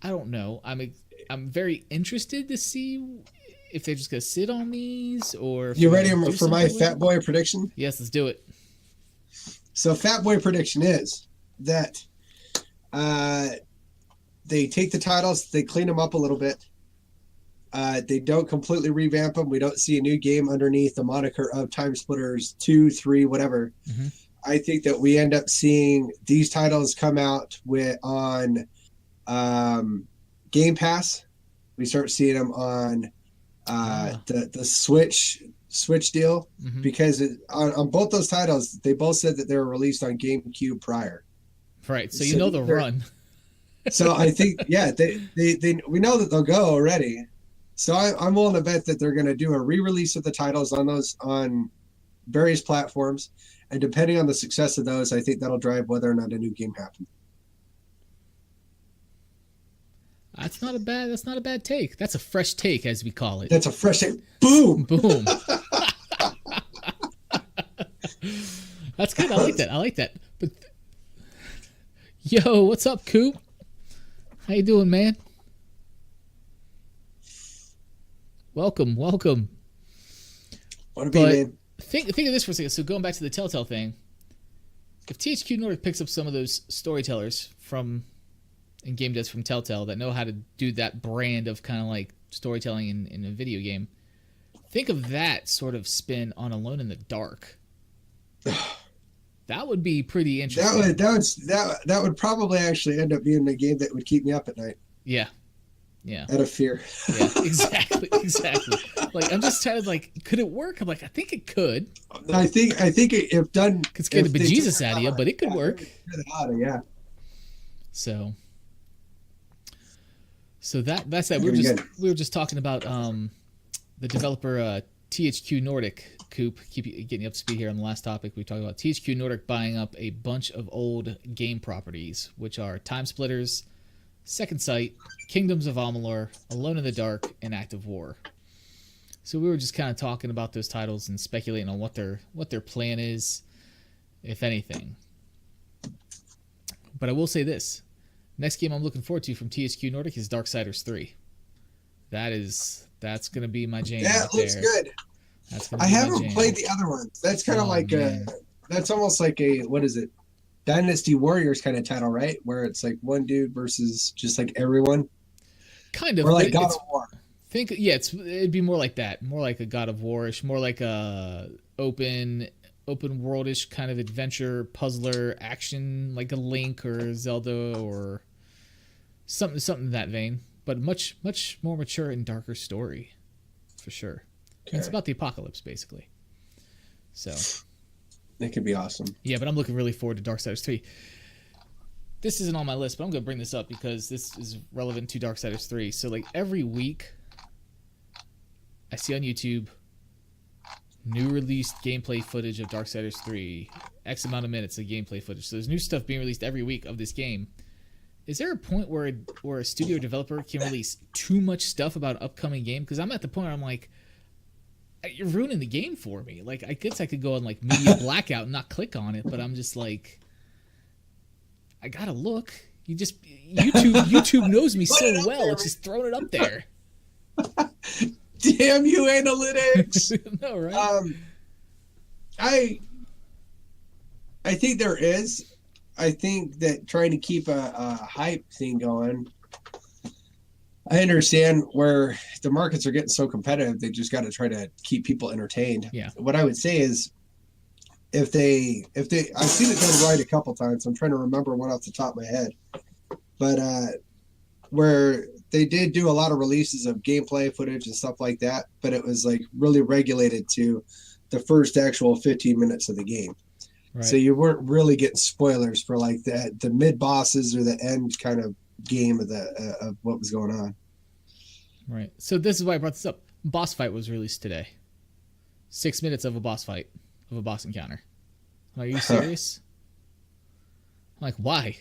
Speaker 2: don't know. I'm very interested to see if they're just going to sit on these or.
Speaker 1: You ready for my Fat Boy prediction?
Speaker 2: Yes, let's do it.
Speaker 1: So Fat Boy prediction is that they take the titles, they clean them up a little bit. They don't completely revamp them. We don't see a new game underneath the moniker of Time Splitters 2, 3, whatever. Mm-hmm. I think that we end up seeing these titles come out on Game Pass. We start seeing them on the Switch deal, mm-hmm. because on both those titles, they both said that they were released on GameCube prior.
Speaker 2: Right, so you know the run.
Speaker 1: So I think, yeah, they we know that they'll go already. So I'm willing to bet that they're going to do a re-release of the titles on various platforms, and depending on the success of those, I think that'll drive whether or not a new game happens.
Speaker 2: That's not a bad take. That's a fresh take, as we call it.
Speaker 1: That's a fresh take. Boom.
Speaker 2: Boom. That's good. I like that. But yo, what's up, Coop? How you doing, man? Welcome.
Speaker 1: What a be, man.
Speaker 2: Think of this for a second. So going back to the Telltale thing, if THQ Nordic picks up some of those storytellers and game devs from Telltale that know how to do that brand of kind of like storytelling in a video game, think of that sort of spin on Alone in the Dark. That would be pretty interesting. That would probably actually end up being a game that would keep me up at night. Yeah. Out of fear. Yeah, exactly. Like, I'm just trying to, like, could it work? I'm like, I think it could.
Speaker 1: I think if done,
Speaker 2: could scare the bejesus out of you, but it could work.
Speaker 1: Yeah.
Speaker 2: So that's that. We were just talking about the developer THQ Nordic. Coop, keep getting up to speed here on the last topic. We talked about THQ Nordic buying up a bunch of old game properties, which are Time Splitters, Second Sight, Kingdoms of Amalur, Alone in the Dark, and Active War. So we were just kind of talking about those titles and speculating on what their plan is, if anything. But I will say this. Next game I'm looking forward to from THQ Nordic is Darksiders 3. That's going to be my jam.
Speaker 1: That looks good. I haven't played the other ones. That's kind of that's almost like a, what is it? Dynasty Warriors kind of title, right? Where it's like one dude versus just like everyone.
Speaker 2: Kind of.
Speaker 1: Or like God of War.
Speaker 2: It'd be more like that. More like a God of War-ish. More like a open world-ish kind of adventure puzzler action, like a Link or Zelda or something in that vein. But much more mature and darker story, for sure. Okay. It's about the apocalypse, basically. So
Speaker 1: It could be awesome.
Speaker 2: Yeah, but I'm looking really forward to Darksiders 3. This isn't on my list, but I'm going to bring this up because this is relevant to Darksiders 3. So, like, every week, I see on YouTube new released gameplay footage of Darksiders 3. X amount of minutes of gameplay footage. So there's new stuff being released every week of this game. Is there a point where a studio developer can release too much stuff about an upcoming game? Because I'm at the point where I'm like, you're ruining the game for me. Like, I guess I could go on like media blackout and not click on it, but I'm just like, I gotta look. YouTube knows me so well. It's just throwing it up there.
Speaker 1: Damn you, analytics!
Speaker 2: No, right?
Speaker 1: I think there is. I think that trying to keep a hype thing going. I understand where the markets are getting so competitive, they just got to try to keep people entertained.
Speaker 2: Yeah.
Speaker 1: What I would say is, if they, I've seen it done right a couple times. I'm trying to remember one off the top of my head, but where they did do a lot of releases of gameplay footage and stuff like that, but it was like really regulated to the first actual 15 minutes of the game. Right. So you weren't really getting spoilers for like the mid bosses or the end kind of game of what was going on.
Speaker 2: Right. So this is why I brought this up. Boss fight was released today. 6 minutes of a boss fight, of a boss encounter. Are you serious? I'm like, why?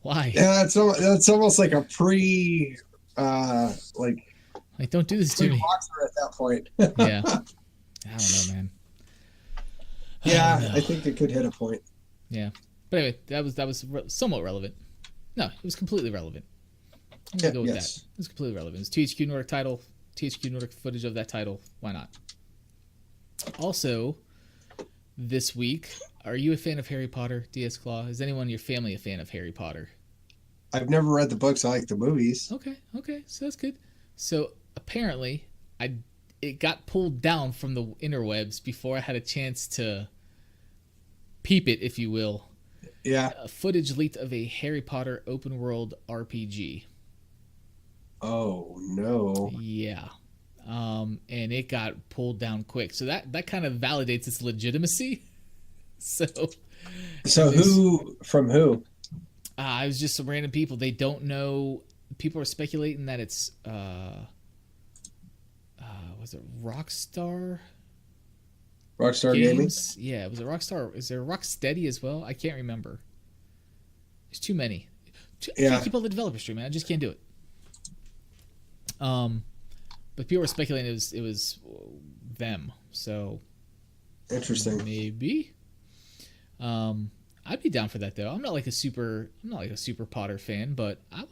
Speaker 2: Why?
Speaker 1: Yeah, that's almost like a pre, like
Speaker 2: don't do this to me.
Speaker 1: Boxer at that point.
Speaker 2: Yeah. I don't know, man.
Speaker 1: Yeah, I think it could hit a point.
Speaker 2: Yeah. But anyway, that was somewhat relevant. No, it was completely relevant. I'm going to go with that. It was completely relevant. It's THQ Nordic title, THQ Nordic footage of that title. Why not? Also, this week, are you a fan of Harry Potter, Dsclaw? Is anyone in your family a fan of Harry Potter?
Speaker 1: I've never read the books. I like the movies.
Speaker 2: Okay. So that's good. So apparently, it got pulled down from the interwebs before I had a chance to peep it, if you will.
Speaker 1: Yeah.
Speaker 2: Footage leaked of a Harry Potter open world RPG.
Speaker 1: Oh no.
Speaker 2: Yeah. And it got pulled down quick. So that kind of validates its legitimacy. So
Speaker 1: who from who?
Speaker 2: It was just some random people. They don't know. People are speculating that it's was it Rockstar?
Speaker 1: Rockstar
Speaker 2: Games?
Speaker 1: Gaming?
Speaker 2: Yeah, was it Rockstar? Is there Rocksteady as well? I can't remember. There's too many. I can't keep all the developers straight, man. I just can't do it. But people were speculating it was them. So
Speaker 1: interesting.
Speaker 2: Maybe. I'd be down for that though. I'm not like a super Potter fan, but I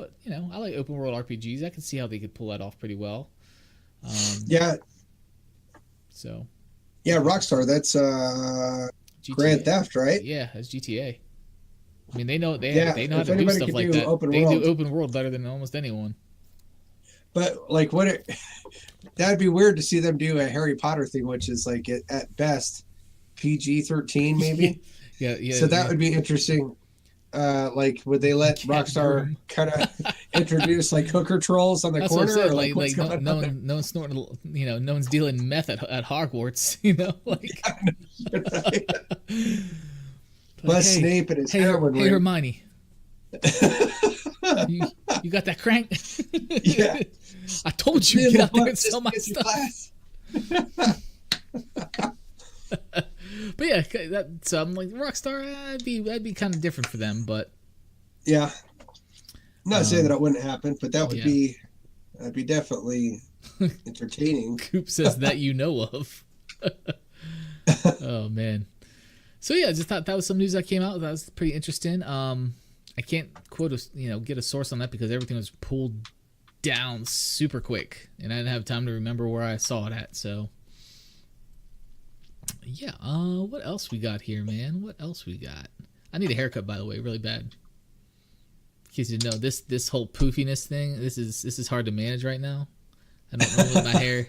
Speaker 2: like open world RPGs. I can see how they could pull that off pretty well.
Speaker 1: Yeah.
Speaker 2: So.
Speaker 1: Yeah, Rockstar. That's Grand Theft, right?
Speaker 2: Yeah, that's GTA. I mean, they know how to do stuff like that. They do open world better than almost anyone.
Speaker 1: But like, that'd be weird to see them do a Harry Potter thing, which is like at best PG-13, maybe.
Speaker 2: Yeah.
Speaker 1: So that would be interesting. Like, would they let Rockstar kind of introduce like hooker trolls on the corner? Or, like
Speaker 2: no one's snorting, no one's dealing meth at Hogwarts, like.
Speaker 1: Plus Snape and his heroin ring.
Speaker 2: Hey, Hermione. you got that crank?
Speaker 1: Yeah.
Speaker 2: I told you get out there and sell my stuff. But yeah, so I'm like Rockstar. That'd be kind of different for them, but
Speaker 1: yeah. I'm not saying that it wouldn't happen, but that'd be definitely entertaining.
Speaker 2: Coop says that you know of. Oh man. So yeah, I just thought that was some news that came out. That was pretty interesting. I can't get a source on that because everything was pulled down super quick, and I didn't have time to remember where I saw it at. So yeah, what else we got here, man? What else we got? I need a haircut, by the way, really bad. In case you didn't know, this whole poofiness thing, this is hard to manage right now. I don't know with my hair.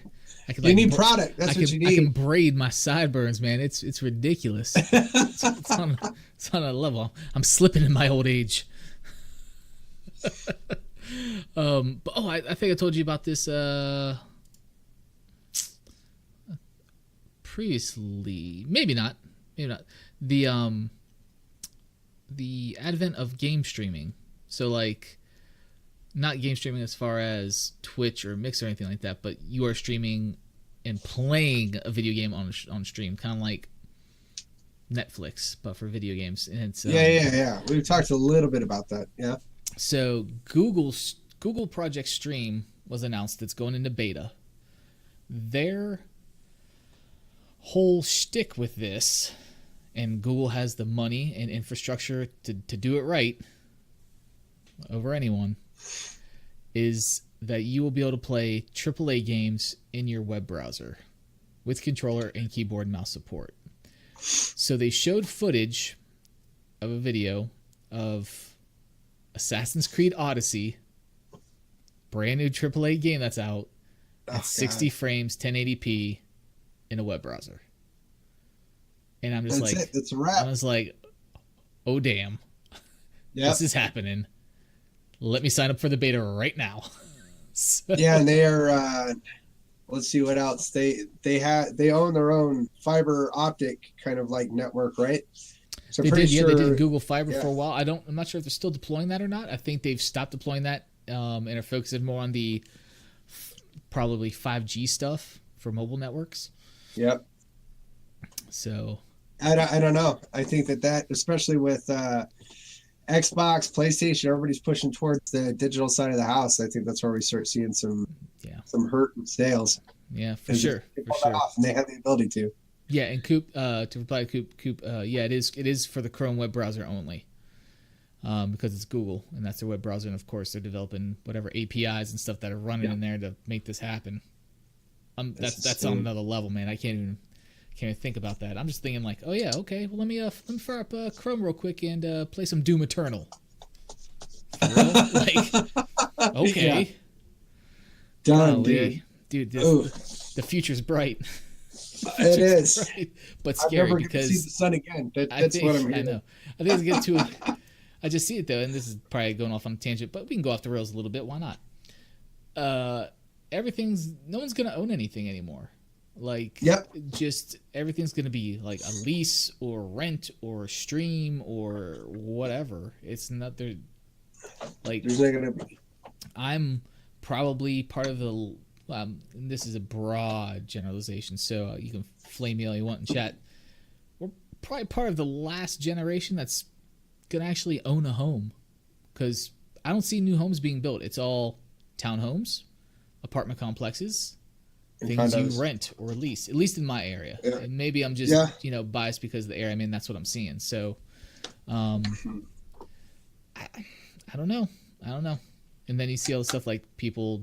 Speaker 1: You need product. That's what you need.
Speaker 2: I can braid my sideburns, man. It's ridiculous. it's on a level. I'm slipping in my old age. But I think I told you about this previously. Maybe not. the advent of game streaming. So like, not game streaming as far as Twitch or Mix or anything like that, but you are streaming and playing a video game on stream, kind of like Netflix, but for video games. And it's,
Speaker 1: yeah. We've talked a little bit about that. Yeah.
Speaker 2: So Google Project Stream was announced. It's going into beta. Their whole shtick with this, and Google has the money and infrastructure to do it right over anyone, is that you will be able to play AAA games in your web browser with controller and keyboard and mouse support. So they showed footage of a video of Assassin's Creed Odyssey, brand new AAA game that's out, at 60 frames, 1080p in a web browser. And I'm just
Speaker 1: that's a wrap.
Speaker 2: I was like, oh damn, this is happening. Let me sign up for the beta right now.
Speaker 1: Yeah, and they are. Let's see what else they own their own fiber optic kind of like network, right? So
Speaker 2: they did. Yeah, they did Google Fiber for a while. I'm not sure if they're still deploying that or not. I think they've stopped deploying that and are focusing more on the probably 5G stuff for mobile networks.
Speaker 1: Yep.
Speaker 2: So
Speaker 1: I don't know. I think that especially with Xbox, PlayStation, everybody's pushing towards the digital side of the house. I think that's where we start seeing some hurt in sales.
Speaker 2: Yeah, for sure.
Speaker 1: And they have the ability to.
Speaker 2: Yeah, and Coop, to reply to Coop, yeah, it is for the Chrome web browser only, because it's Google and that's their web browser, and of course they're developing whatever APIs and stuff that are running in there to make this happen. That's on another level, man. I can't even think about that. I'm just thinking like, oh yeah, okay, well let me fire up Chrome real quick and play some Doom Eternal. Like, okay, yeah.
Speaker 1: Done,
Speaker 2: dude. The future's bright.
Speaker 1: It is,
Speaker 2: bright, but scary because
Speaker 1: see the sun again. That's what I'm hearing.
Speaker 2: I know. I think it's getting too. I just see it though, and this is probably going off on a tangent, but we can go off the rails a little bit. Why not? No one's gonna own anything anymore. Like, just everything's gonna be like a lease or rent or stream or whatever. It's not there. Like,
Speaker 1: there's not gonna be.
Speaker 2: I'm probably part of the. This is a broad generalization, so you can flame me all you want in chat. We're probably part of the last generation that's gonna actually own a home, because I don't see new homes being built. It's all townhomes, apartment complexes, things you rent or lease, at least in my area. Yeah. And maybe I'm just biased because of the area I'm in. That's what I'm seeing. So, I don't know. And then you see all the stuff like people,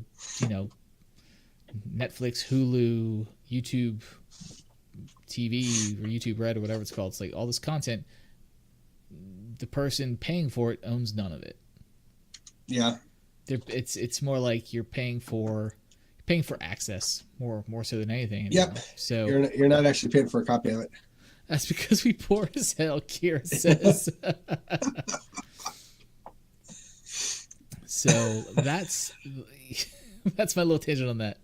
Speaker 2: Netflix, Hulu, YouTube TV, or YouTube Red, or whatever it's called. It's like all this content. The person paying for it owns none of it.
Speaker 1: Yeah.
Speaker 2: It's more like you're paying for access more so than anything.
Speaker 1: Yep.
Speaker 2: So
Speaker 1: you're not actually paying for a copy of it.
Speaker 2: That's because we poor as hell, Kira says. So that's my little tangent on that.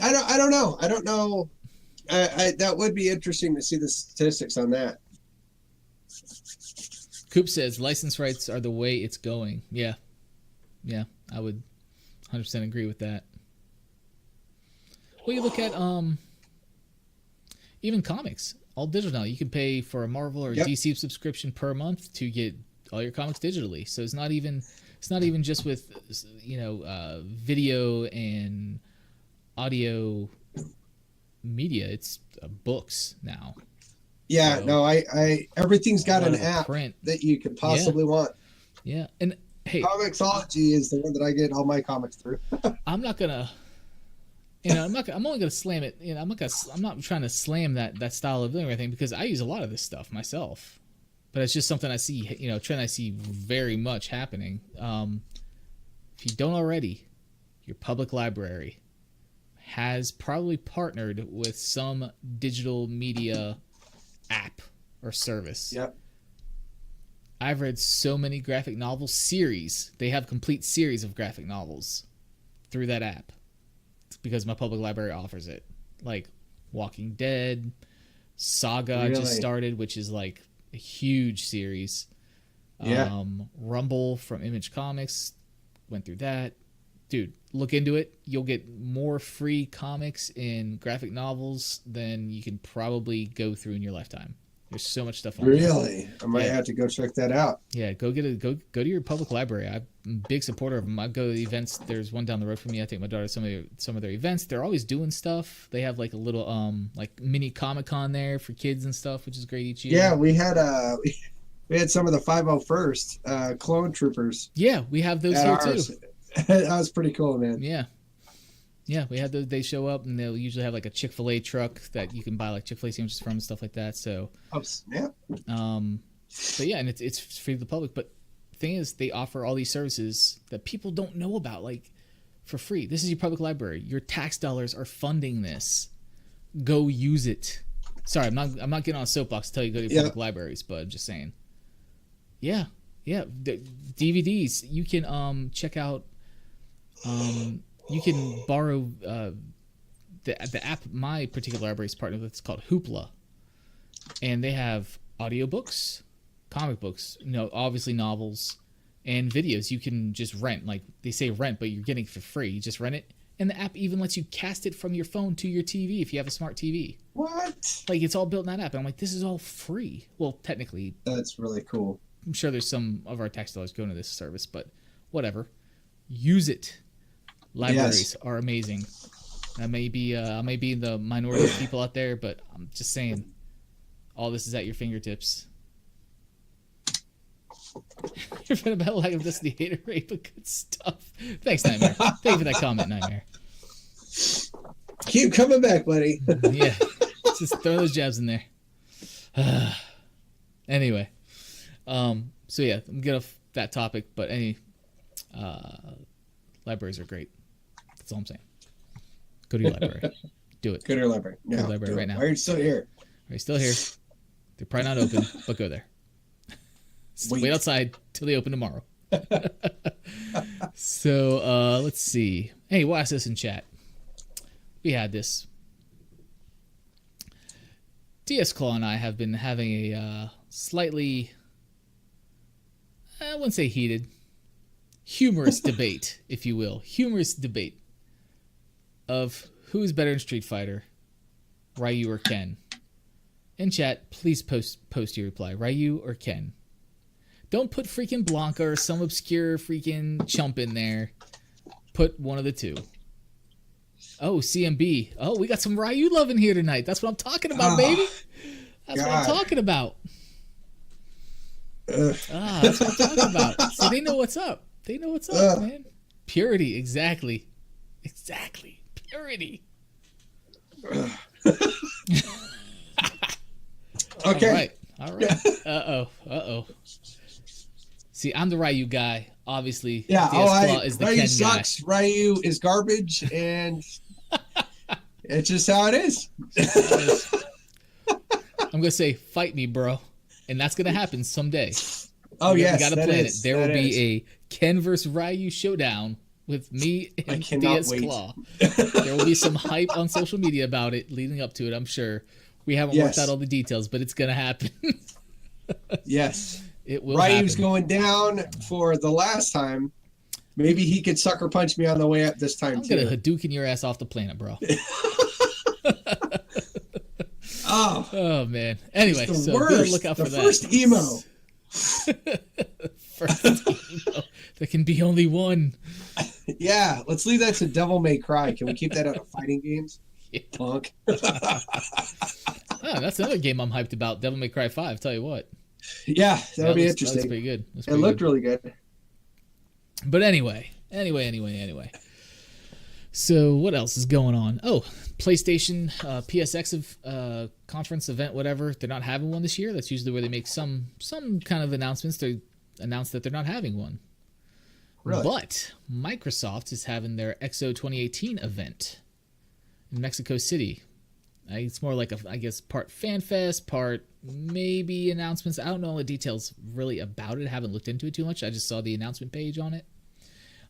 Speaker 1: I don't know. That would be interesting to see the statistics on that.
Speaker 2: Coop says license rights are the way it's going. Yeah, I would 100% agree with that. Well, you look at even comics, all digital now. You can pay for a Marvel or a DC subscription per month to get all your comics digitally. So it's not even just with video and audio media. It's books now.
Speaker 1: Yeah, so, I everything's got an app that you could possibly want.
Speaker 2: Yeah, and hey,
Speaker 1: Comixology is the one that I get all my comics through.
Speaker 2: I'm not gonna, I'm only gonna slam it. I'm not trying to slam that style of living or anything, because I use a lot of this stuff myself. But it's just something I see, trend I see very much happening. If you don't already, your public library has probably partnered with some digital media app or service.
Speaker 1: Yep.
Speaker 2: I've read so many graphic novel series. They have complete series of graphic novels through that app. It's because my public library offers it. Like Walking Dead, Saga just started, which is like a huge series.
Speaker 1: Yeah.
Speaker 2: Rumble from Image Comics went through that. Dude, look into it. You'll get more free comics and graphic novels than you can probably go through in your lifetime. There's so much stuff on there.
Speaker 1: Really? I might have to go check that out.
Speaker 2: Yeah, go to your public library. I'm a big supporter of them. I go to the events. There's one down the road from me. I take my daughter to some of their events. They're always doing stuff. They have like a little like mini Comic-Con there for kids and stuff, which is great each year.
Speaker 1: Yeah, we had some of the 501st clone troopers.
Speaker 2: Yeah, we have those here too.
Speaker 1: That was pretty cool, man.
Speaker 2: Yeah, we had those. They show up and they'll usually have like a Chick-fil-A truck that you can buy like Chick-fil-A sandwiches from and stuff like that. So,
Speaker 1: snap.
Speaker 2: But yeah, and it's free to the public. But the thing is, they offer all these services that people don't know about, like for free. This is your public library. Your tax dollars are funding this. Go use it. Sorry, I'm not getting on a soapbox to tell you to go to your public libraries, but I'm just saying. Yeah, the DVDs you can check out. You can borrow the app my particular library is partnered with. It's called Hoopla, and they have audiobooks, comic books, obviously novels, and videos you can just rent. Like they say rent, but you're getting it for free. You just rent it, and the app even lets you cast it from your phone to your TV if you have a smart TV.
Speaker 1: What?
Speaker 2: Like it's all built in that app. And I'm like, this is all free. Well, technically,
Speaker 1: that's really cool.
Speaker 2: I'm sure there's some of our tax dollars going to this service, but whatever. Use it. Libraries are amazing. I may be the minority of people out there, but I'm just saying, all this is at your fingertips. You're been about lack of Destiny hater rate, but good stuff. Thanks, Nightmare. Thank you for that comment, Nightmare.
Speaker 1: Keep coming back, buddy.
Speaker 2: Yeah, just throw those jabs in there. Anyway, so yeah, I'm get off that topic, but libraries are great. That's all I'm saying. Go to your library. Do it.
Speaker 1: Go to your library. No,
Speaker 2: go to your library right now.
Speaker 1: Why are you still here?
Speaker 2: Are you still here? They're probably not open, but go there. Wait outside till they open tomorrow. So let's see. Hey, we'll ask this in chat. We had this. Dsclaw and I have been having a slightly, I wouldn't say heated, humorous debate, if you will. Humorous debate of who's better in Street Fighter, Ryu or Ken. In chat, please post your reply. Ryu or Ken. Don't put freaking Blanca or some obscure freaking chump in there. Put one of the two. Oh, CMB. Oh, we got some Ryu love in here tonight. That's what I'm talking about, baby. That's what I'm talking about. That's what I'm talking about. See, they know what's up. They know what's up, man. Purity, exactly. Exactly. Purity.
Speaker 1: Okay.
Speaker 2: All right. Uh-oh. See, I'm the Ryu guy. Obviously,
Speaker 1: yeah.
Speaker 2: Dsclaw is the
Speaker 1: Ryu
Speaker 2: Ken
Speaker 1: sucks.
Speaker 2: guy.
Speaker 1: Ryu is garbage, and it's just how it is.
Speaker 2: I'm gonna say, fight me, bro, and that's gonna happen someday.
Speaker 1: Oh
Speaker 2: we
Speaker 1: yes,
Speaker 2: gotta plan it. There will be a Ken versus Ryu showdown with me and Dsclaw. There will be some hype on social media about it leading up to it. I'm sure. We haven't worked out all the details, but it's gonna happen.
Speaker 1: Yes.
Speaker 2: It will
Speaker 1: Ryu's
Speaker 2: happen.
Speaker 1: going down for the last time. Maybe he could sucker punch me on the way up this time,
Speaker 2: I'm gonna Hadouken your ass off the planet, bro. Oh man. Anyway, so be on the lookout for that.
Speaker 1: First emo.
Speaker 2: First emo. There can be only one.
Speaker 1: Yeah, let's leave that to Devil May Cry. Can we keep that out of fighting games? Yeah. Punk.
Speaker 2: That's another game I'm hyped about. Devil May Cry 5. Tell you what.
Speaker 1: Yeah, that'll be interesting.
Speaker 2: That's pretty good.
Speaker 1: It looked really good.
Speaker 2: But anyway. So what else is going on? Oh, PlayStation PSX conference event, whatever. They're not having one this year. That's usually where they make some kind of announcements to announce that they're not having one. Really? But Microsoft is having their EXO 2018 event in Mexico City. It's more like I guess part fan fest, part maybe announcements. I don't know all the details really about it. I haven't looked into it too much. I just saw the announcement page on it.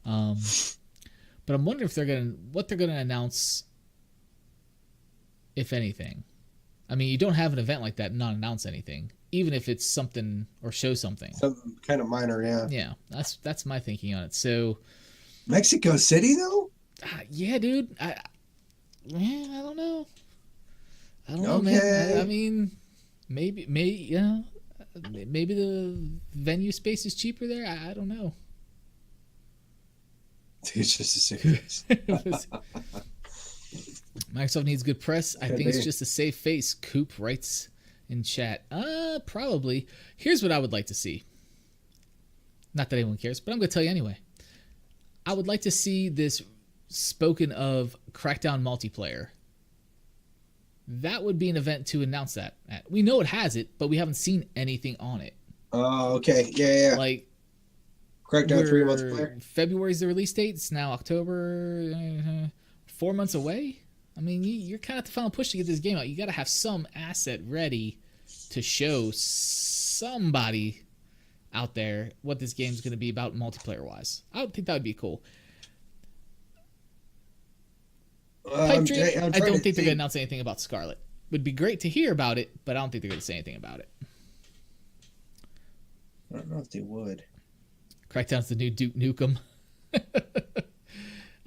Speaker 2: But I'm wondering if what they're gonna announce, if anything. I mean, you don't have an event like that and not announce anything, even if it's something or show something.
Speaker 1: Some kind of minor, yeah.
Speaker 2: Yeah, that's my thinking on it. So,
Speaker 1: Mexico City, though?
Speaker 2: Yeah, dude. I don't know. I don't know,
Speaker 1: Okay.
Speaker 2: man. I mean, maybe the venue space is cheaper there. I don't know.
Speaker 1: It's just a serious.
Speaker 2: Microsoft needs good press. I
Speaker 1: Could
Speaker 2: think it's
Speaker 1: be.
Speaker 2: just a safe face. Coop writes in chat. Probably. Here's what I would like to see. Not that anyone cares, but I'm going to tell you anyway. I would like to see this spoken of Crackdown multiplayer. That would be an event to announce that at. We know it has it, but we haven't seen anything on it.
Speaker 1: Oh, okay. Yeah.
Speaker 2: Like,
Speaker 1: Crackdown 3 multiplayer.
Speaker 2: February's the release date. It's now October. 4 months away. I mean, you're kind of at the final push to get this game out. You got to have some asset ready to show somebody out there what this game's going to be about multiplayer-wise. I would think that would be cool. Pipe Dream, I don't think they're going to announce anything about Scarlet. Would be great to hear about it, but I don't think they're going to say anything about it.
Speaker 1: I don't know if they would.
Speaker 2: Crackdown's the new Duke Nukem.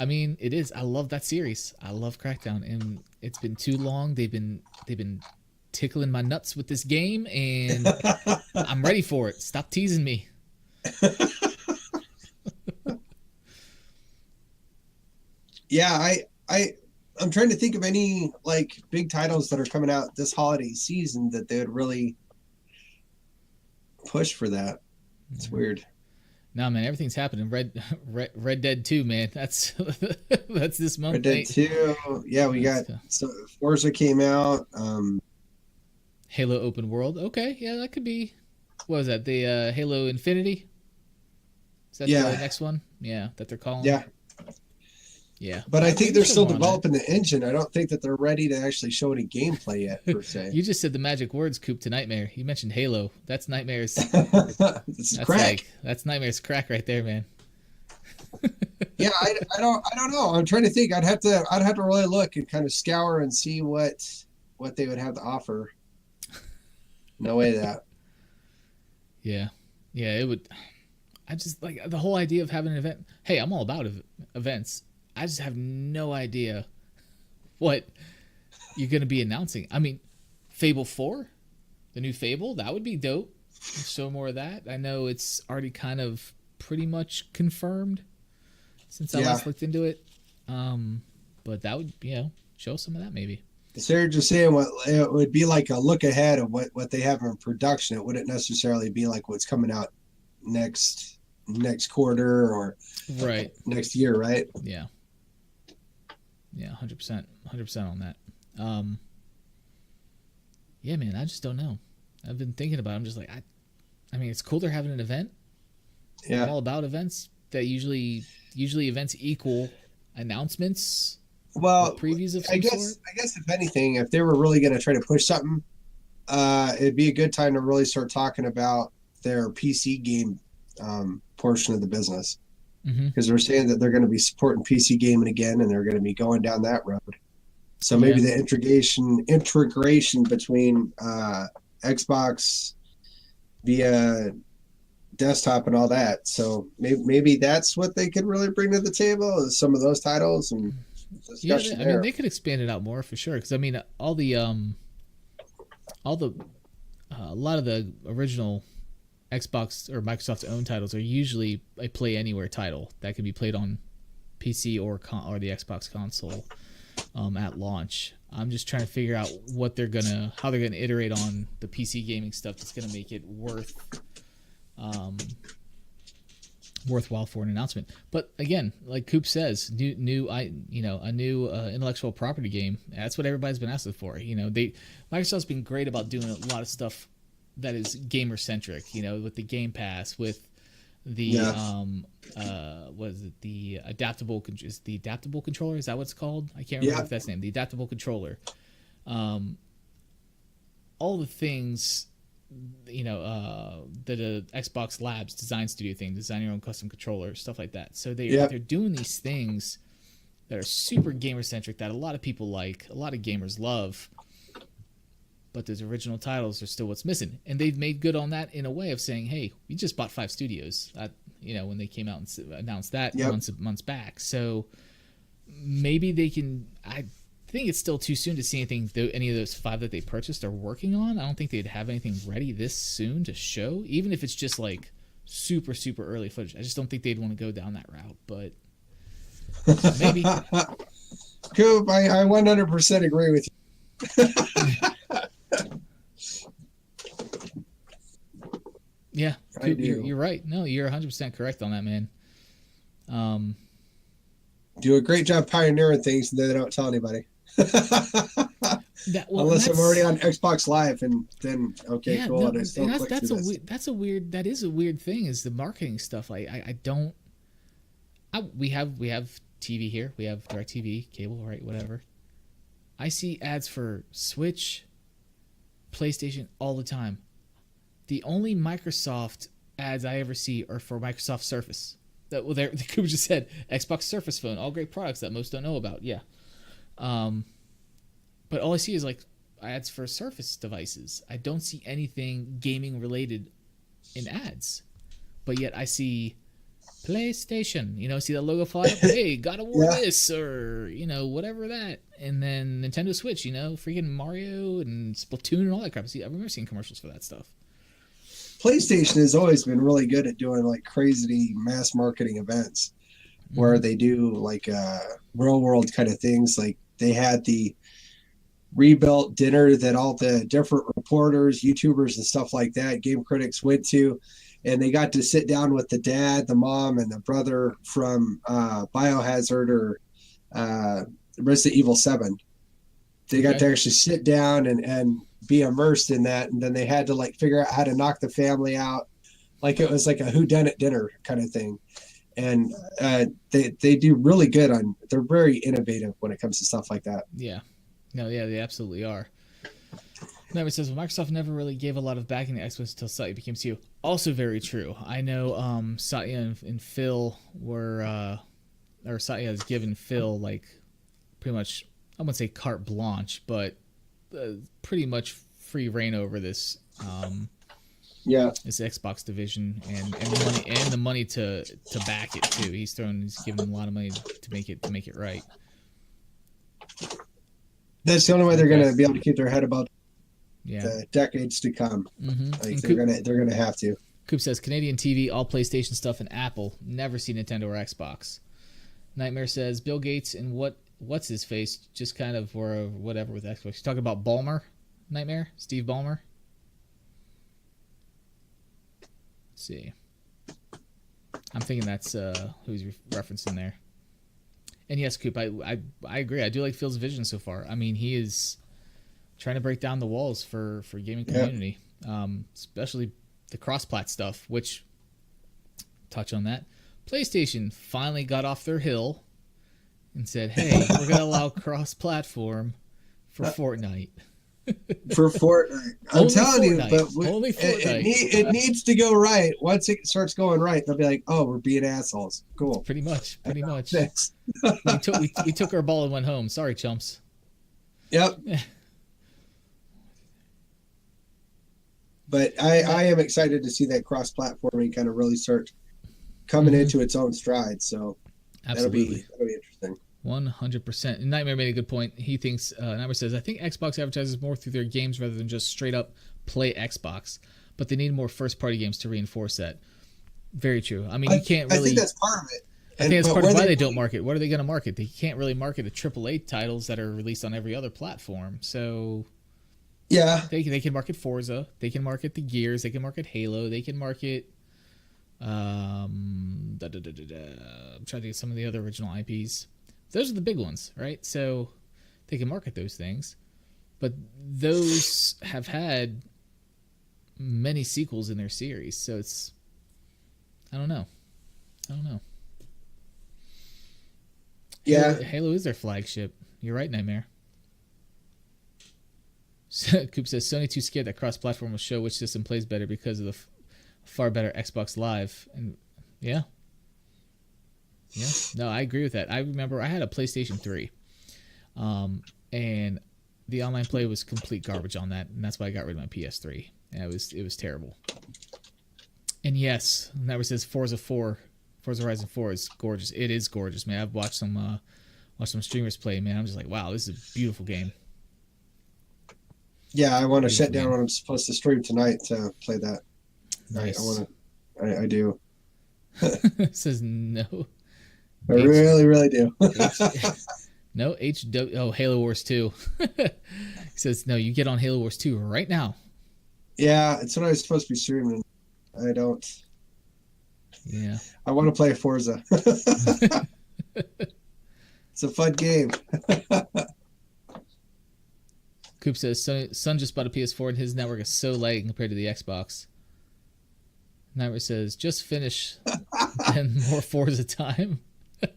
Speaker 2: I mean, it is. I love that series. I love Crackdown, and it's been too long. They've been tickling my nuts with this game, and I'm ready for it. Stop teasing me.
Speaker 1: Yeah, I'm trying to think of any like big titles that are coming out this holiday season that they would really push for that. It's weird.
Speaker 2: No, man, everything's happening. Red Dead 2, man. That's this month.
Speaker 1: Red Dead 2. Yeah, we got Forza came out.
Speaker 2: Halo Open World. Okay, yeah, that could be. What was that? The Halo Infinity? Is that the next one? Yeah, that they're calling.
Speaker 1: Yeah.
Speaker 2: Yeah.
Speaker 1: But I think they're still developing the engine. I don't think that they're ready to actually show any gameplay yet, per se.
Speaker 2: You just said the magic words, Coop, to Nightmare. You mentioned Halo. That's Nightmare's.
Speaker 1: It's crack.
Speaker 2: That's Nightmare's crack right there, man.
Speaker 1: Yeah, I don't know. I'm trying to think. I'd have to really look and kind of scour and see what they would have to offer. No way that.
Speaker 2: Yeah, it would. I just like the whole idea of having an event. Hey, I'm all about events. I just have no idea what you're going to be announcing. I mean, Fable 4, the new Fable, that would be dope. Show more of that. I know it's already kind of pretty much confirmed since I last looked into it. But that would, show some of that maybe.
Speaker 1: So you're just saying it would be like a look ahead of what they have in production. It wouldn't necessarily be like what's coming out next quarter or next year, right?
Speaker 2: Yeah. Yeah, 100% on that. Yeah, man, I just don't know. I've been thinking about it. I'm just like, I mean, it's cool they're having an event.
Speaker 1: Yeah.
Speaker 2: I'm all about events that usually events equal announcements.
Speaker 1: Well,
Speaker 2: previews of some sort.
Speaker 1: I guess if anything, if they were really going to try to push something, it'd be a good time to really start talking about their PC game portion of the business. Because they're saying that they're going to be supporting PC gaming again, and they're going to be going down that road. So maybe the integration between Xbox via desktop and all that. So maybe that's what they could really bring to the table is some of those titles and discussion.
Speaker 2: I mean, they could expand it out more for sure. Because I mean, a lot of the original Xbox or Microsoft's own titles are usually a play anywhere title that can be played on PC or the Xbox console at launch. I'm just trying to figure out how they're gonna iterate on the PC gaming stuff that's gonna make it worthwhile for an announcement. But again, like Coop says, a new intellectual property game. That's what everybody's been asking for. Microsoft's been great about doing a lot of stuff that is gamer centric, with the Game Pass, with the the adaptable controller? Is that what it's called? I can't remember if that's the name. The adaptable controller. All the things, that a Xbox Labs design studio thing, design your own custom controller, stuff like that. So they're doing these things that are super gamer centric that a lot of people like, a lot of gamers love. but those original titles are still what's missing. And they've made good on that in a way of saying, hey, we just bought 5 studios, when they came out and announced that months back. So maybe they can. I think it's still too soon to see anything. Any of those 5 that they purchased are working on. I don't think they'd have anything ready this soon to show, even if it's just like super, super early footage. I just don't think they'd want to go down that route, but maybe.
Speaker 1: Coop, I 100% agree with you.
Speaker 2: Yeah, Coop, you're right. No, you're 100% correct on that, man.
Speaker 1: Do a great job pioneering things, and then they don't tell anybody. Unless I'm already on Xbox Live, and then okay, cool.
Speaker 2: No, that's a weird thing, is the marketing stuff. We have TV here, we have DirecTV, cable, right, whatever. I see ads for Switch, PlayStation all the time. The only Microsoft ads I ever see are for Microsoft Surface. The Cooper just said Xbox Surface phone, all great products that most don't know about. Yeah, but all I see is like ads for Surface devices. I don't see anything gaming related in ads, but yet I see PlayStation. See that logo fly up. Hey, God of War this, or whatever that, and then Nintendo Switch. Freaking Mario and Splatoon and all that crap. I've never seen commercials for that stuff.
Speaker 1: PlayStation has always been really good at doing like crazy mass marketing events where they do like real world kind of things. Like they had the rebuilt dinner that all the different reporters, YouTubers and stuff like that, game critics went to, and they got to sit down with the dad, the mom, and the brother from Biohazard or Resident Evil 7. They got to actually sit down and be immersed in that, and then they had to like figure out how to knock the family out, like it was like a whodunit dinner kind of thing. And they do really good on. They're very innovative when it comes to stuff like that.
Speaker 2: Yeah, they absolutely are. Never says, well, Microsoft never really gave a lot of backing to Xbox until Satya became CEO. Also very true. I know Satya and Phil were, or Satya has given Phil like pretty much, I wouldn't say carte blanche, but pretty much free reign over this this Xbox division and the money to back it too. He's giving them a lot of money to make it right.
Speaker 1: That's the only way they're going to be able to keep their head above the decades to come. Like they're gonna have to.
Speaker 2: Coop says Canadian TV, all PlayStation stuff, and Apple. Never see Nintendo or Xbox. Nightmare says Bill Gates and what's his face just kind of were whatever with Xbox. You talking about Ballmer? Nightmare? Steve Ballmer? Let's see. I'm thinking that's who he's referencing there. And yes, Coop, I agree. I do like Phil's vision so far. I mean, he is trying to break down the walls for gaming community, especially the cross-plat stuff, which, touch on that, PlayStation finally got off their hill and said, hey, we're going to allow cross-platform for Fortnite.
Speaker 1: For Fortnite. I'm telling you, but
Speaker 2: only Fortnite.
Speaker 1: It needs to go right. Once it starts going right, they'll be like, oh, we're being assholes. Cool.
Speaker 2: Pretty much. Thanks. we took our ball and went home. Sorry, chumps.
Speaker 1: Yep. But I am excited to see that cross-platforming kind of really start coming into its own stride. So
Speaker 2: absolutely,
Speaker 1: that'll be interesting.
Speaker 2: 100%. And Nightmare made a good point. He thinks, Nightmare says, I think Xbox advertises more through their games rather than just straight up play Xbox, but they need more first-party games to reinforce that. Very true. I mean, you can't really.
Speaker 1: I think that's part of it.
Speaker 2: I think that's part of why they don't market. What are they going to market? They can't really market the AAA titles that are released on every other platform. So.
Speaker 1: Yeah.
Speaker 2: They can market Forza. They can market the Gears. They can market Halo. They can market. I'm trying to get some of the other original IPs. Those are the big ones, right? So they can market those things, but those have had many sequels in their series. So it's, I don't know.
Speaker 1: Yeah,
Speaker 2: Halo is their flagship. You're right, Nightmare. Coop says Sony too scared that cross-platform will show which system plays better because of the far better Xbox Live. And yeah, no, I agree with that. I remember I had a PlayStation 3, and the online play was complete garbage on that, and that's why I got rid of my PS3. And it was terrible. And yes, that says Forza Horizon 4 is gorgeous. It is gorgeous, man. I've watched some streamers play, man. I'm just like, wow, this is a beautiful game.
Speaker 1: Yeah, I want to shut down when I'm supposed to stream tonight to play that.
Speaker 2: Nice.
Speaker 1: I do.
Speaker 2: It says no.
Speaker 1: I really do.
Speaker 2: No, Halo Wars 2. He says, no, you get on Halo Wars 2 right now.
Speaker 1: Yeah, it's what I was supposed to be streaming. I don't.
Speaker 2: Yeah.
Speaker 1: I want to play Forza. It's a fun game.
Speaker 2: Coop says, son just bought a PS4 and his network is so light compared to the Xbox. Nightmare says, just finish and more Forza time.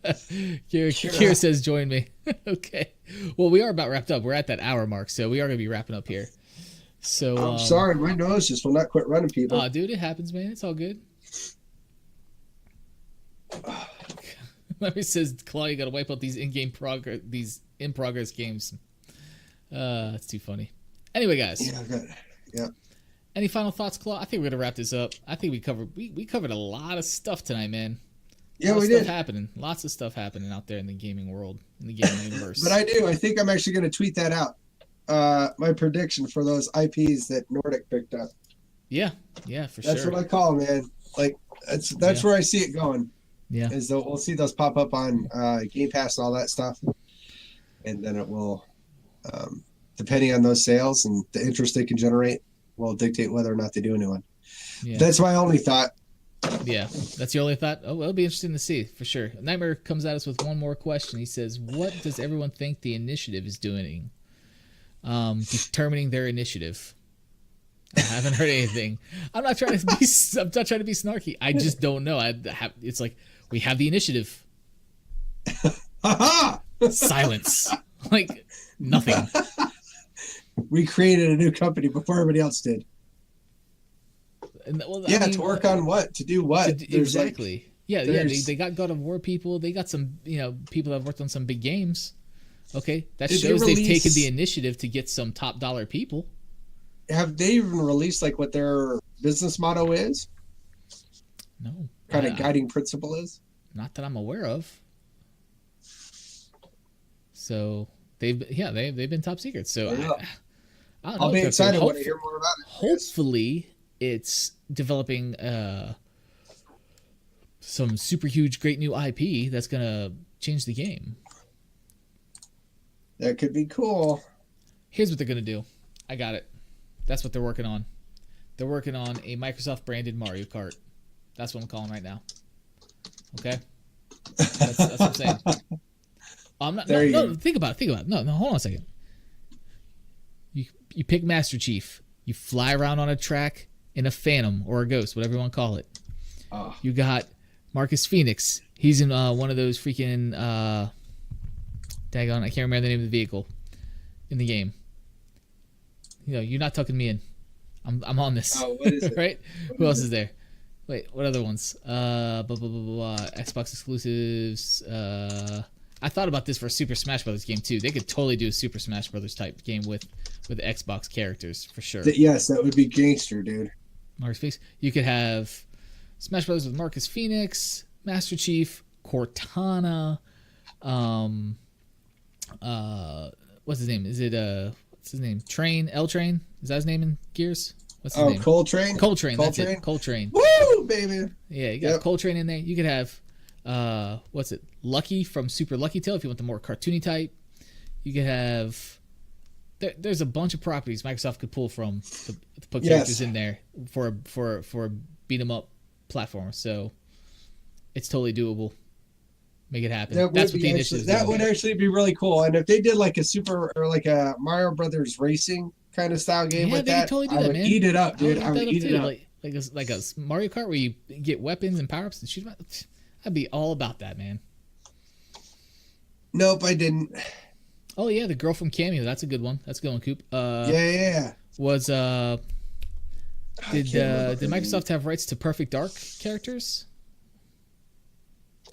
Speaker 2: Kira says, join me. Okay. Well, we are about wrapped up. We're at that hour mark, so we are going to be wrapping up here. So
Speaker 1: I'm sorry, my nose just will not quit running, people.
Speaker 2: Oh, dude, it happens, man. It's all good. Larry says, Claw, you got to wipe out these in progress games. That's too funny. Anyway, guys.
Speaker 1: Yeah, good. Yeah.
Speaker 2: Any final thoughts, Claw? I think we're gonna wrap this up. I think we covered a lot of stuff tonight, man.
Speaker 1: Yeah, we did.
Speaker 2: Lots of stuff happening out there in the gaming world, in the gaming universe.
Speaker 1: But I think I'm actually going to tweet that out. My prediction for those IPs that Nordic picked up.
Speaker 2: Yeah, for sure.
Speaker 1: That's what I call them, man. Like that's where I see it going.
Speaker 2: Yeah.
Speaker 1: Is that we'll see those pop up on Game Pass and all that stuff, and then it will, depending on those sales and the interest they can generate, will dictate whether or not they do a new one. Yeah. That's my only thought.
Speaker 2: Yeah, that's your only thought. Oh, well, it'll be interesting to see for sure. Nightmare comes at us with one more question. He says, "What does everyone think the initiative is doing? Determining their initiative." I haven't heard anything. I'm not trying to be snarky. I just don't know. It's like we have the initiative. Silence. Like nothing.
Speaker 1: We created a new company before everybody else did.
Speaker 2: Well,
Speaker 1: to work on what? To do what?
Speaker 2: Exactly. They got God of War people. They got some, people that have worked on some big games. Okay, that shows they've taken the initiative to get some top dollar people.
Speaker 1: Have they even released like what their business motto is?
Speaker 2: No.
Speaker 1: Kind of guiding principle is?
Speaker 2: Not that I'm aware of. So they've been top secret. So
Speaker 1: I'll be excited when I hear more about it.
Speaker 2: Hopefully, it's developing some super huge, great new IP that's gonna change the game.
Speaker 1: That could be cool.
Speaker 2: Here's what they're gonna do. I got it. That's what they're working on. They're working on a Microsoft branded Mario Kart. That's what I'm calling right now. Okay, that's what I'm saying. Think about it. No, hold on a second. You pick Master Chief. You fly around on a track in a Phantom or a Ghost, whatever you want to call it.
Speaker 1: Oh.
Speaker 2: You got Marcus Phoenix. He's in one of those freaking daggone, I can't remember the name of the vehicle in the game. You're not tucking me in. I'm on this.
Speaker 1: Oh, what is it?
Speaker 2: Right? Who else is there? Wait, what other ones? Xbox exclusives. I thought about this for a Super Smash Brothers game too. They could totally do a Super Smash Brothers type game with Xbox characters for sure.
Speaker 1: Yes, that would be gangster, dude.
Speaker 2: Marcus Phoenix. You could have Smash Brothers with Marcus Phoenix, Master Chief, Cortana. What's his name? Is it what's his name? L Train? Is that his name in Gears? What's his name?
Speaker 1: Coltrane.
Speaker 2: That's it. Coltrane.
Speaker 1: Woo, baby.
Speaker 2: Yeah, you got Coltrane in there. You could have what's it? Lucky from Super Lucky Tail if you want the more cartoony type. You could have there's a bunch of properties Microsoft could pull from to put characters in there for a beat 'em up platform. So it's totally doable. Make it happen. That's what the initiative.
Speaker 1: That would actually be really cool. And if they did like a Super or like a Mario Brothers racing kind of style game with that,
Speaker 2: totally do
Speaker 1: I would eat it up, dude. I would eat it up.
Speaker 2: Like a Mario Kart where you get weapons and power ups and shoot them out. I'd be all about that, man.
Speaker 1: Nope, I didn't.
Speaker 2: Oh yeah, the girl from Cameo. That's a good one. That's a good one, Coop.
Speaker 1: Yeah.
Speaker 2: Was did Microsoft have rights to Perfect Dark characters?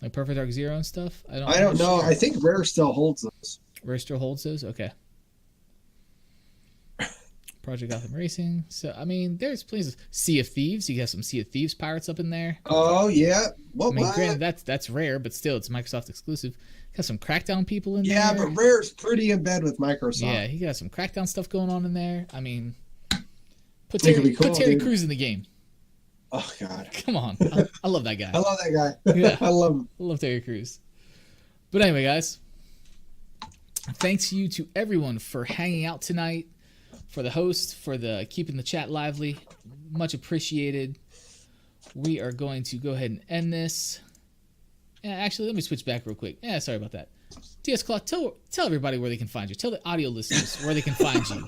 Speaker 2: Like Perfect Dark Zero and stuff? I don't know.
Speaker 1: Sure. I think Rare still holds those.
Speaker 2: Rare still holds those? Okay. Project Gotham Racing. So, I mean, there's places. Sea of Thieves. You got some Sea of Thieves pirates up in there.
Speaker 1: Oh, yeah. Well,
Speaker 2: I mean, granted, that's rare, but still, it's Microsoft exclusive. Got some Crackdown people in there.
Speaker 1: Yeah, but Rare's pretty in bed with Microsoft.
Speaker 2: Yeah, he got some Crackdown stuff going on in there. I mean, put Terry Crews in the game.
Speaker 1: Oh, God.
Speaker 2: Come on. I love that guy.
Speaker 1: I love that guy.
Speaker 2: Yeah.
Speaker 1: I love him.
Speaker 2: I love Terry Crews. But anyway, guys, thanks you to everyone for hanging out tonight, for the host, for the keeping the chat lively. Much appreciated. We are going to go ahead and end this. Yeah, actually, let me switch back real quick. Yeah, sorry about that. Dsclaw, tell everybody where they can find you. Tell the audio listeners where they can find you.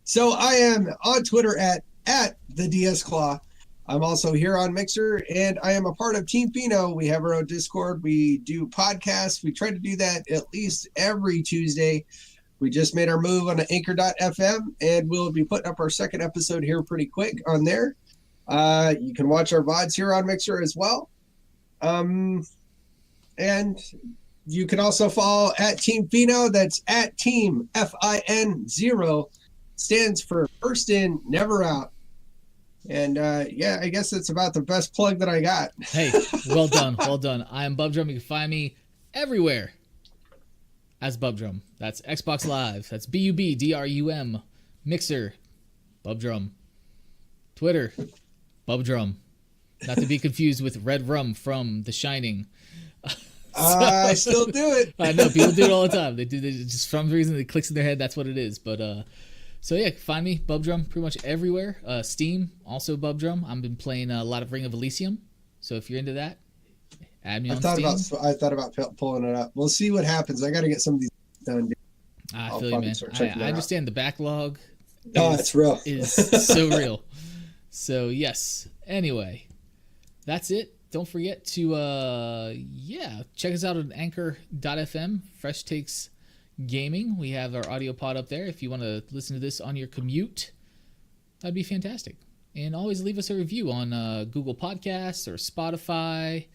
Speaker 1: So I am on Twitter at the Dsclaw. I'm also here on Mixer, and I am a part of Team Pheno. We have our own Discord. We do podcasts. We try to do that at least every Tuesday. We just made our move on Anchor.fm, and we'll be putting up our second episode here pretty quick on there. You can watch our VODs here on Mixer as well. And you can also follow at Team Pheno. That's at Team FIN0. Stands for First In, Never Out. And yeah, I guess that's about the best plug that I got.
Speaker 2: Hey, well done, well done. I am Bubdrum. You can find me everywhere as Bubdrum. That's Xbox Live. That's BUBDRUM. Mixer, Bubdrum. Twitter, Bubdrum. Not to be confused with Red Rum from The Shining.
Speaker 1: I still do it.
Speaker 2: I know, people do it all the time. They just for some reason it clicks in their head. That's what it is. But so yeah, find me Bubdrum pretty much everywhere. Steam also Bubdrum. I've been playing a lot of Ring of Elysium. So if you're into that, add me on Steam.
Speaker 1: I thought about pulling it up. We'll see what happens. I got to get some of these done. Dude.
Speaker 2: I feel you, man. I understand the backlog.
Speaker 1: It's real.
Speaker 2: Is so real. So yes. Anyway, that's it. Don't forget to check us out on Anchor.fm, Fresh Takes Gaming. We have our audio pod up there. If you want to listen to this on your commute, that'd be fantastic. And always leave us a review on Google Podcasts or Spotify,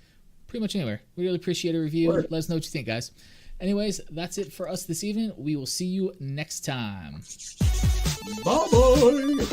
Speaker 2: pretty much anywhere. We really appreciate a review. Let us know what you think, guys. Anyways, that's it for us this evening. We will see you next time.
Speaker 1: Bye-bye.